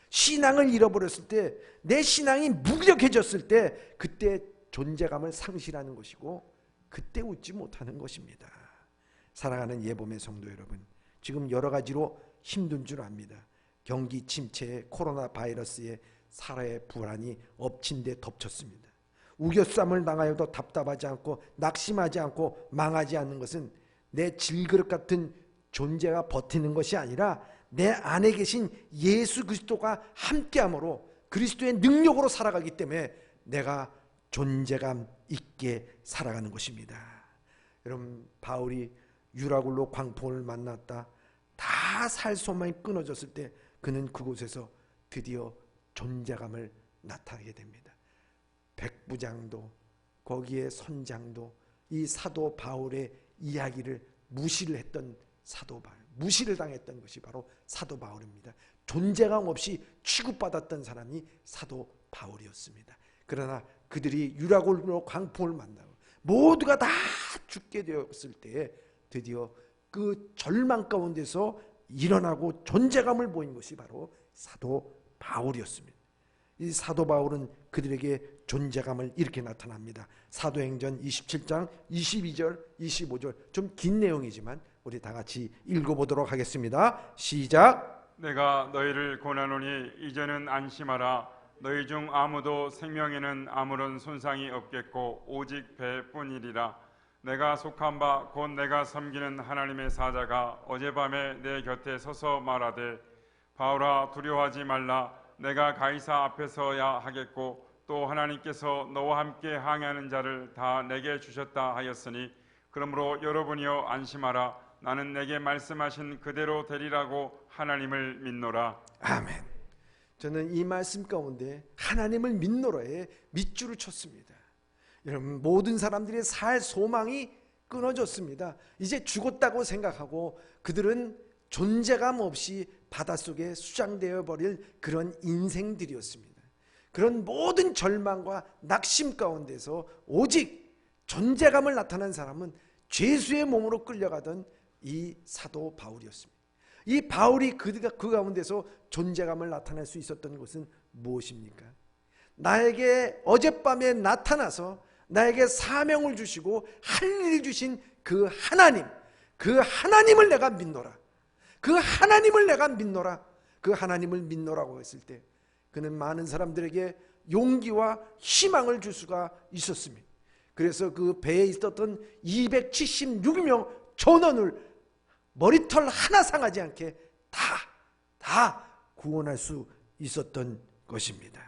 신앙을 잃어버렸을 때, 내 신앙이 무력해졌을 때 그때 존재감을 상실하는 것이고 그때 웃지 못하는 것입니다. 사랑하는 예봄의 성도 여러분, 지금 여러 가지로 힘든 줄 압니다. 경기 침체에 코로나 바이러스에 사회의 불안이 엎친 데 덮쳤습니다. 우겨쌈을 당하여도 답답하지 않고 낙심하지 않고 망하지 않는 것은 내 질그릇 같은 존재가 버티는 것이 아니라 내 안에 계신 예수 그리스도가 함께함으로 그리스도의 능력으로 살아가기 때문에 내가 존재감 있게 살아가는 것입니다. 여러분, 바울이 유라굴로 광풍을 만났다. 다 살 소망이 끊어졌을 때 그는 그곳에서 드디어 존재감을 나타내게 됩니다. 백부장도 거기에 선장도 이 사도 바울의 이야기를 무시를 했던 사도 바울, 무시를 당했던 것이 바로 사도 바울입니다. 존재감 없이 취급받았던 사람이 사도 바울이었습니다. 그러나 그들이 유라굴로 광풍을 만나고 모두가 다 죽게 되었을 때에 드디어 그 절망 가운데서 일어나고 존재감을 보인 것이 바로 사도 바울이었습니다. 이 사도 바울은 그들에게 존재감을 이렇게 나타납니다. 사도행전 27장 22절 25절 좀 긴 내용이지만 우리 다 같이 읽어보도록 하겠습니다. 시작. 내가 너희를 권하노니 이제는 안심하라. 너희 중 아무도 생명에는 아무런 손상이 없겠고 오직 배뿐이리라. 내가 속한 바 곧 내가 섬기는 하나님의 사자가 어젯밤에 내 곁에 서서 말하되 바울아 두려워하지 말라. 내가 가이사 앞에 서야 하겠고 또 하나님께서 너와 함께 항해하는 자를 다 내게 주셨다 하였으니 그러므로 여러분이여 안심하라. 나는 내게 말씀하신 그대로 되리라고 하나님을 믿노라. 아멘. 저는 이 말씀 가운데 하나님을 믿노라에 밑줄을 쳤습니다. 여러분, 모든 사람들의 살 소망이 끊어졌습니다. 이제 죽었다고 생각하고 그들은 존재감 없이 바닷속에 수장되어 버릴 그런 인생들이었습니다. 그런 모든 절망과 낙심 가운데서 오직 존재감을 나타낸 사람은 죄수의 몸으로 끌려가던 이 사도 바울이었습니다. 이 바울이 그 가운데서 존재감을 나타낼 수 있었던 것은 무엇입니까? 나에게 어젯밤에 나타나서 나에게 사명을 주시고 할 일을 주신 그 하나님, 그 하나님을 내가 믿노라. 그 하나님을 내가 믿노라. 그 하나님을 믿노라고 했을 때 그는 많은 사람들에게 용기와 희망을 줄 수가 있었습니다. 그래서 그 배에 있었던 276명 전원을 머리털 하나 상하지 않게 다 구원할 수 있었던 것입니다.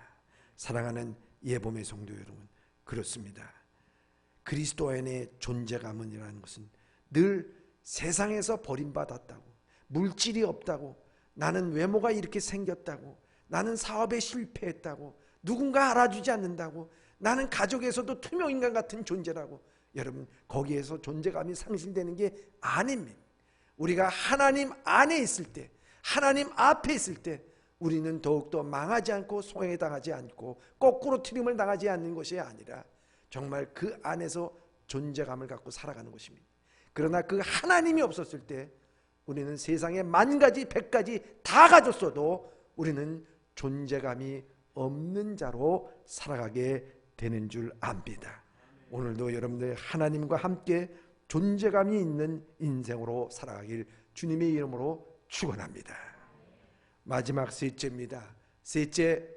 사랑하는 예봄의 성도 여러분, 그렇습니다. 그리스도 안의 존재감이라는 것은 늘 세상에서 버림받았다고, 물질이 없다고, 나는 외모가 이렇게 생겼다고, 나는 사업에 실패했다고, 누군가 알아주지 않는다고, 나는 가족에서도 투명인간 같은 존재라고, 여러분 거기에서 존재감이 상실되는 게 아닙니다. 우리가 하나님 안에 있을 때, 하나님 앞에 있을 때 우리는 더욱더 망하지 않고 소외당하지 않고 거꾸로 트림을 당하지 않는 것이 아니라 정말 그 안에서 존재감을 갖고 살아가는 것입니다. 그러나 그 하나님이 없었을 때 우리는 세상에 10,000가지 100가지 다 가졌어도 우리는 존재감이 없는 자로 살아가게 되는 줄 압니다. 오늘도 여러분들 하나님과 함께 존재감이 있는 인생으로 살아가길 주님의 이름으로 축원합니다. 마지막 셋째입니다. 셋째,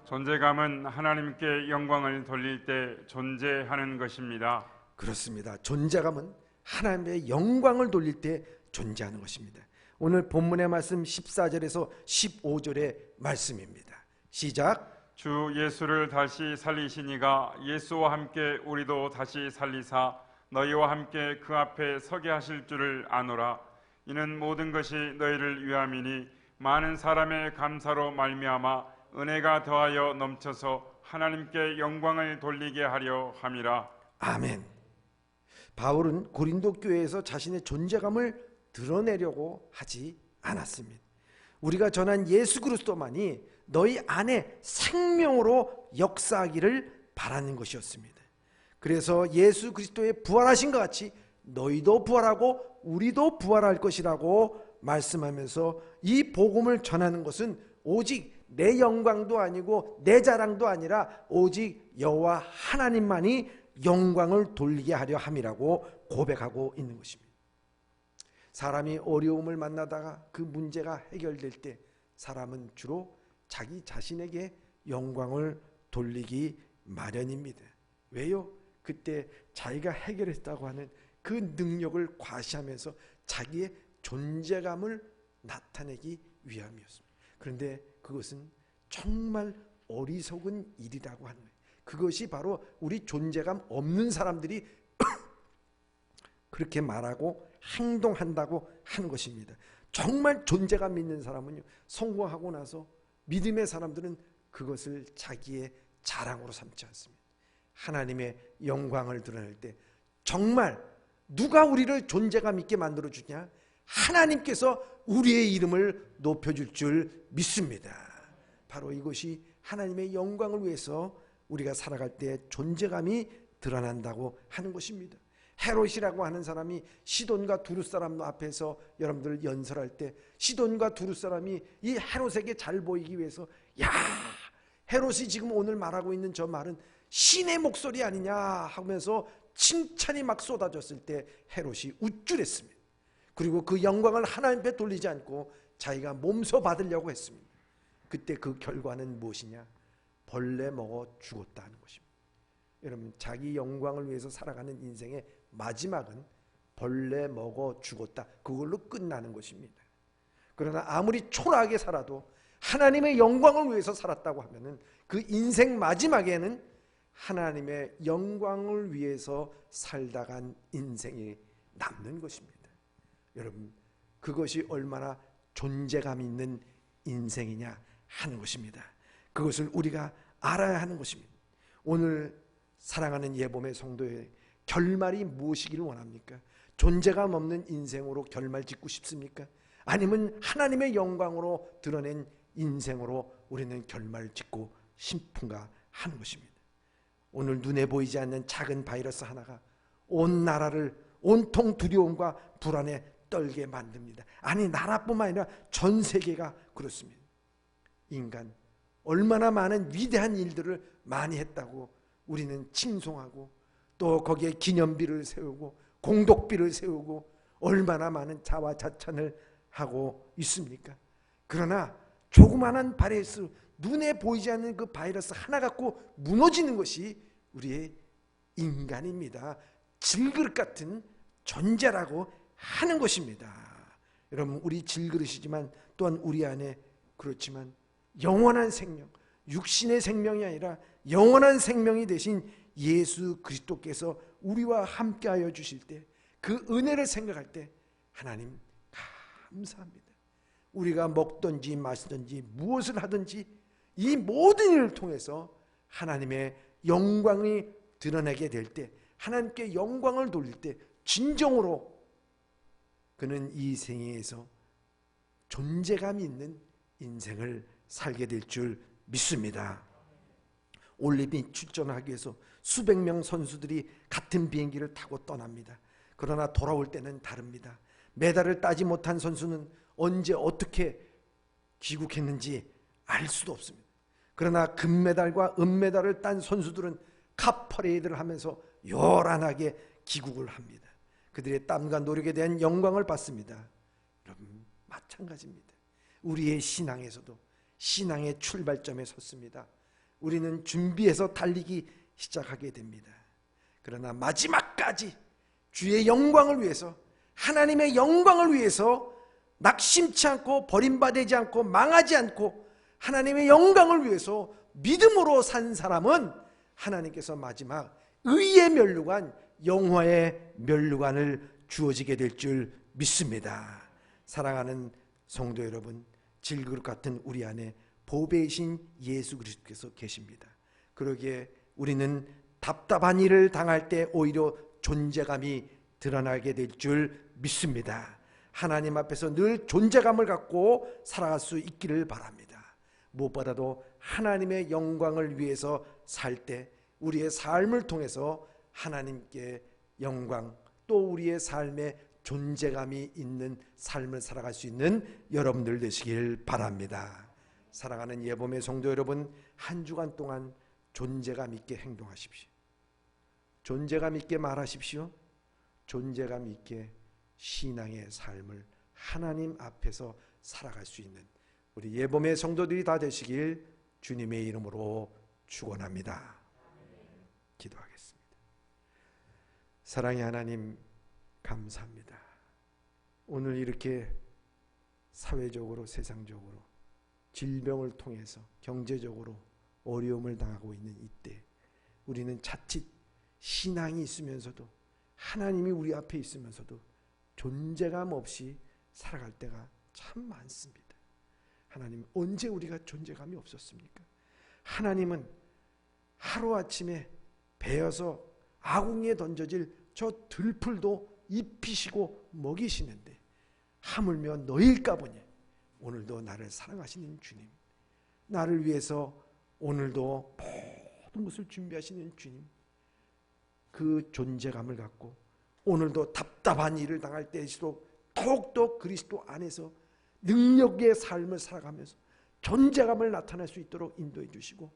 존재감은 하나님께 영광을 돌릴 때 존재하는 것입니다. 그렇습니다. 존재감은 하나님의 영광을 돌릴 때 존재하는 것입니다. 오늘 본문의 말씀 14절에서 15절의 말씀입니다. 시작. 주 예수를 다시 살리시니가 예수와 함께 우리도 다시 살리사 너희와 함께 그 앞에 서게 하실 줄을 아노라. 이는 모든 것이 너희를 위함이니 많은 사람의 감사로 말미암아 은혜가 더하여 넘쳐서 하나님께 영광을 돌리게 하려 함이라. 아멘. 바울은 고린도 교회에서 자신의 존재감을 드러내려고 하지 않았습니다. 우리가 전한 예수 그리스도만이 너희 안에 생명으로 역사하기를 바라는 것이었습니다. 그래서 예수 그리스도의 부활하신 것 같이 너희도 부활하고 우리도 부활할 것이라고 말씀하면서 이 복음을 전하는 것은 오직 내 영광도 아니고 내 자랑도 아니라 오직 여호와 하나님만이 영광을 돌리게 하려 함이라고 고백하고 있는 것입니다. 사람이 어려움을 만나다가 그 문제가 해결될 때 사람은 주로 자기 자신에게 영광을 돌리기 마련입니다. 왜요? 그때 자기가 해결했다고 하는 그 능력을 과시하면서 자기의 존재감을 나타내기 위함이었습니다. 그런데 그것은 정말 어리석은 일이라고 하는 거예요. 그것이 바로 우리 존재감 없는 사람들이 그렇게 말하고 행동한다고 하는 것입니다. 정말 존재감 있는 사람은요, 성공하고 나서 믿음의 사람들은 그것을 자기의 자랑으로 삼지 않습니다. 하나님의 영광을 드러낼 때 정말 누가 우리를 존재감 있게 만들어주냐? 하나님께서 우리의 이름을 높여줄 줄 믿습니다. 바로 이것이 하나님의 영광을 위해서 우리가 살아갈 때 존재감이 드러난다고 하는 것입니다. 헤롯이라고 하는 사람이 시돈과 두루 사람 앞에서 여러분들 연설할 때 시돈과 두루 사람이 이 헤롯에게 잘 보이기 위해서 야, 헤롯이 지금 오늘 말하고 있는 저 말은 신의 목소리 아니냐 하면서 칭찬이 막 쏟아졌을 때 헤롯이 우쭐했습니다. 그리고 그 영광을 하나님께 돌리지 않고 자기가 몸소 받으려고 했습니다. 그때 그 결과는 무엇이냐? 벌레 먹어 죽었다는 것입니다. 여러분, 자기 영광을 위해서 살아가는 인생의 마지막은 벌레 먹어 죽었다, 그걸로 끝나는 것입니다. 그러나 아무리 초라하게 살아도 하나님의 영광을 위해서 살았다고 하면은 그 인생 마지막에는 하나님의 영광을 위해서 살다 간 인생이 남는 것입니다. 여러분, 그것이 얼마나 존재감 있는 인생이냐 하는 것입니다. 그것을 우리가 알아야 하는 것입니다. 오늘 사랑하는 예봄의 성도의 결말이 무엇이기를 원합니까? 존재감 없는 인생으로 결말 짓고 싶습니까? 아니면 하나님의 영광으로 드러낸 인생으로 우리는 결말 짓고 싶은가 하는 것입니다. 오늘 눈에 보이지 않는 작은 바이러스 하나가 온 나라를 온통 두려움과 불안에 떨게 만듭니다. 아니, 나라뿐만 아니라 전 세계가 그렇습니다. 인간 얼마나 많은 위대한 일들을 많이 했다고 우리는 칭송하고 또 거기에 기념비를 세우고 공독비를 세우고 얼마나 많은 자화자찬을 하고 있습니까? 그러나 조그마한 바이러스, 눈에 보이지 않는 그 바이러스 하나 갖고 무너지는 것이 우리의 인간입니다. 질그릇 같은 존재라고 하는 것입니다. 여러분, 우리 질그릇이지만 또한 우리 안에 그렇지만 영원한 생명, 육신의 생명이 아니라 영원한 생명이 되신 예수 그리스도께서 우리와 함께하여 주실 때, 그 은혜를 생각할 때 하나님 감사합니다. 우리가 먹든지 마시든지 무엇을 하든지 이 모든 일을 통해서 하나님의 영광이 드러나게 될 때, 하나님께 영광을 돌릴 때 진정으로 그는 이 생애에서 존재감 있는 인생을 살게 될 줄 믿습니다. 올림픽 출전하기 위해서 수백 명 선수들이 같은 비행기를 타고 떠납니다. 그러나 돌아올 때는 다릅니다. 메달을 따지 못한 선수는 언제 어떻게 귀국했는지 알 수도 없습니다. 그러나 금메달과 은메달을 딴 선수들은 카 퍼레이드를 하면서 요란하게 귀국을 합니다. 그들의 땀과 노력에 대한 영광을 받습니다. 여러분, 마찬가지입니다. 우리의 신앙에서도 신앙의 출발점에 섰습니다. 우리는 준비해서 달리기 시작하게 됩니다. 그러나 마지막까지 주의 영광을 위해서, 하나님의 영광을 위해서 낙심치 않고 버림받지 않고 망하지 않고 하나님의 영광을 위해서 믿음으로 산 사람은 하나님께서 마지막 의의 면류관, 영화의 면류관을 주어지게 될 줄 믿습니다. 사랑하는 성도 여러분, 질그릇 같은 우리 안에 보배이신 예수 그리스도께서 계십니다. 그러기에 우리는 답답한 일을 당할 때 오히려 존재감이 드러나게 될 줄 믿습니다. 하나님 앞에서 늘 존재감을 갖고 살아갈 수 있기를 바랍니다. 무엇보다도 하나님의 영광을 위해서 살 때 우리의 삶을 통해서 하나님께 영광, 또 우리의 삶에 존재감이 있는 삶을 살아갈 수 있는 여러분들 되시길 바랍니다. 사랑하는 예봄의 성도 여러분, 한 주간 동안 존재감 있게 행동하십시오. 존재감 있게 말하십시오. 존재감 있게 신앙의 삶을 하나님 앞에서 살아갈 수 있는 우리 예봄의 성도들이 다 되시길 주님의 이름으로 축원합니다. 기도하겠습니다. 사랑의 하나님, 감사합니다. 오늘 이렇게 사회적으로, 세상적으로 질병을 통해서 경제적으로 어려움을 당하고 있는 이때 우리는 자칫 신앙이 있으면서도, 하나님이 우리 앞에 있으면서도 존재감 없이 살아갈 때가 참 많습니다. 하나님, 언제 우리가 존재감이 없었습니까? 하나님은 하루아침에 베어서 아궁이에 던져질 저 들풀도 입히시고 먹이시는데 하물며 너희일까 보니 오늘도 나를 사랑하시는 주님, 나를 위해서 오늘도 모든 것을 준비하시는 주님, 그 존재감을 갖고 오늘도 답답한 일을 당할 때일수록 더욱더 그리스도 안에서 능력의 삶을 살아가면서 존재감을 나타낼 수 있도록 인도해 주시고,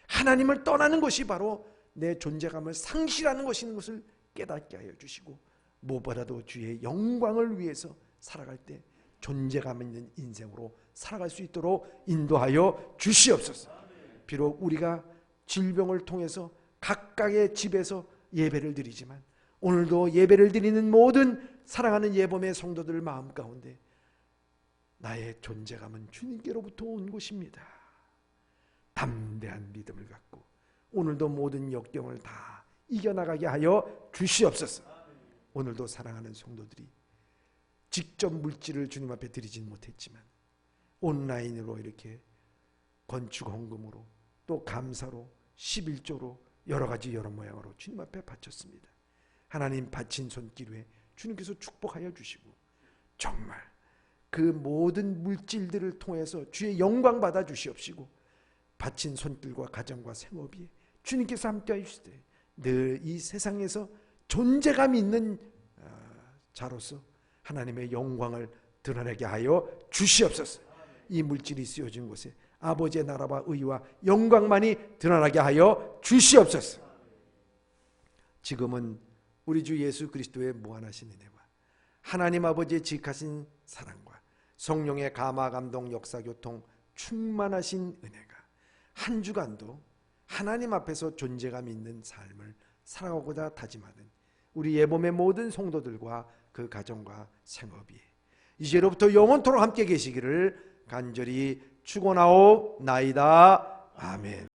하나님을 떠나는 것이 바로 내 존재감을 상실하는 것인 것을 깨닫게 하여 주시고, 무엇보다도 주의 영광을 위해서 살아갈 때 존재감 있는 인생으로 살아갈 수 있도록 인도하여 주시옵소서. 비록 우리가 질병을 통해서 각각의 집에서 예배를 드리지만 오늘도 예배를 드리는 모든 사랑하는 예범의 성도들 마음 가운데 나의 존재감은 주님께로부터 온 것입니다. 담대한 믿음을 갖고 오늘도 모든 역경을 다 이겨나가게 하여 주시옵소서. 오늘도 사랑하는 성도들이 직접 물질을 주님 앞에 드리진 못했지만 온라인으로 이렇게 건축 헌금으로 또 감사로 11조로 여러 가지 여러 모양으로 주님 앞에 바쳤습니다. 하나님 바친 손길 위에 주님께서 축복하여 주시고 정말 그 모든 물질들을 통해서 주의 영광 받아 주시옵시고 바친 손길과 가정과 생업이 주님께서 함께하여 주시되 늘 이 세상에서 존재감 있는 자로서 하나님의 영광을 드러내게 하여 주시옵소서. 이 물질이 쓰여진 곳에 아버지의 나라와 의와 영광만이 드러나게 하여 주시옵소서. 지금은 우리 주 예수 그리스도의 무한하신 은혜와 하나님 아버지의 지극하신 사랑과 성령의 감화 감동 역사 교통 충만하신 은혜가 한 주간도 하나님 앞에서 존재감 있는 삶을 살아가고자 다짐하는 우리 예범의 모든 성도들과 그 가정과 생업이 이제로부터 영원토록 함께 계시기를 간절히 축원하옵나이다. 아멘.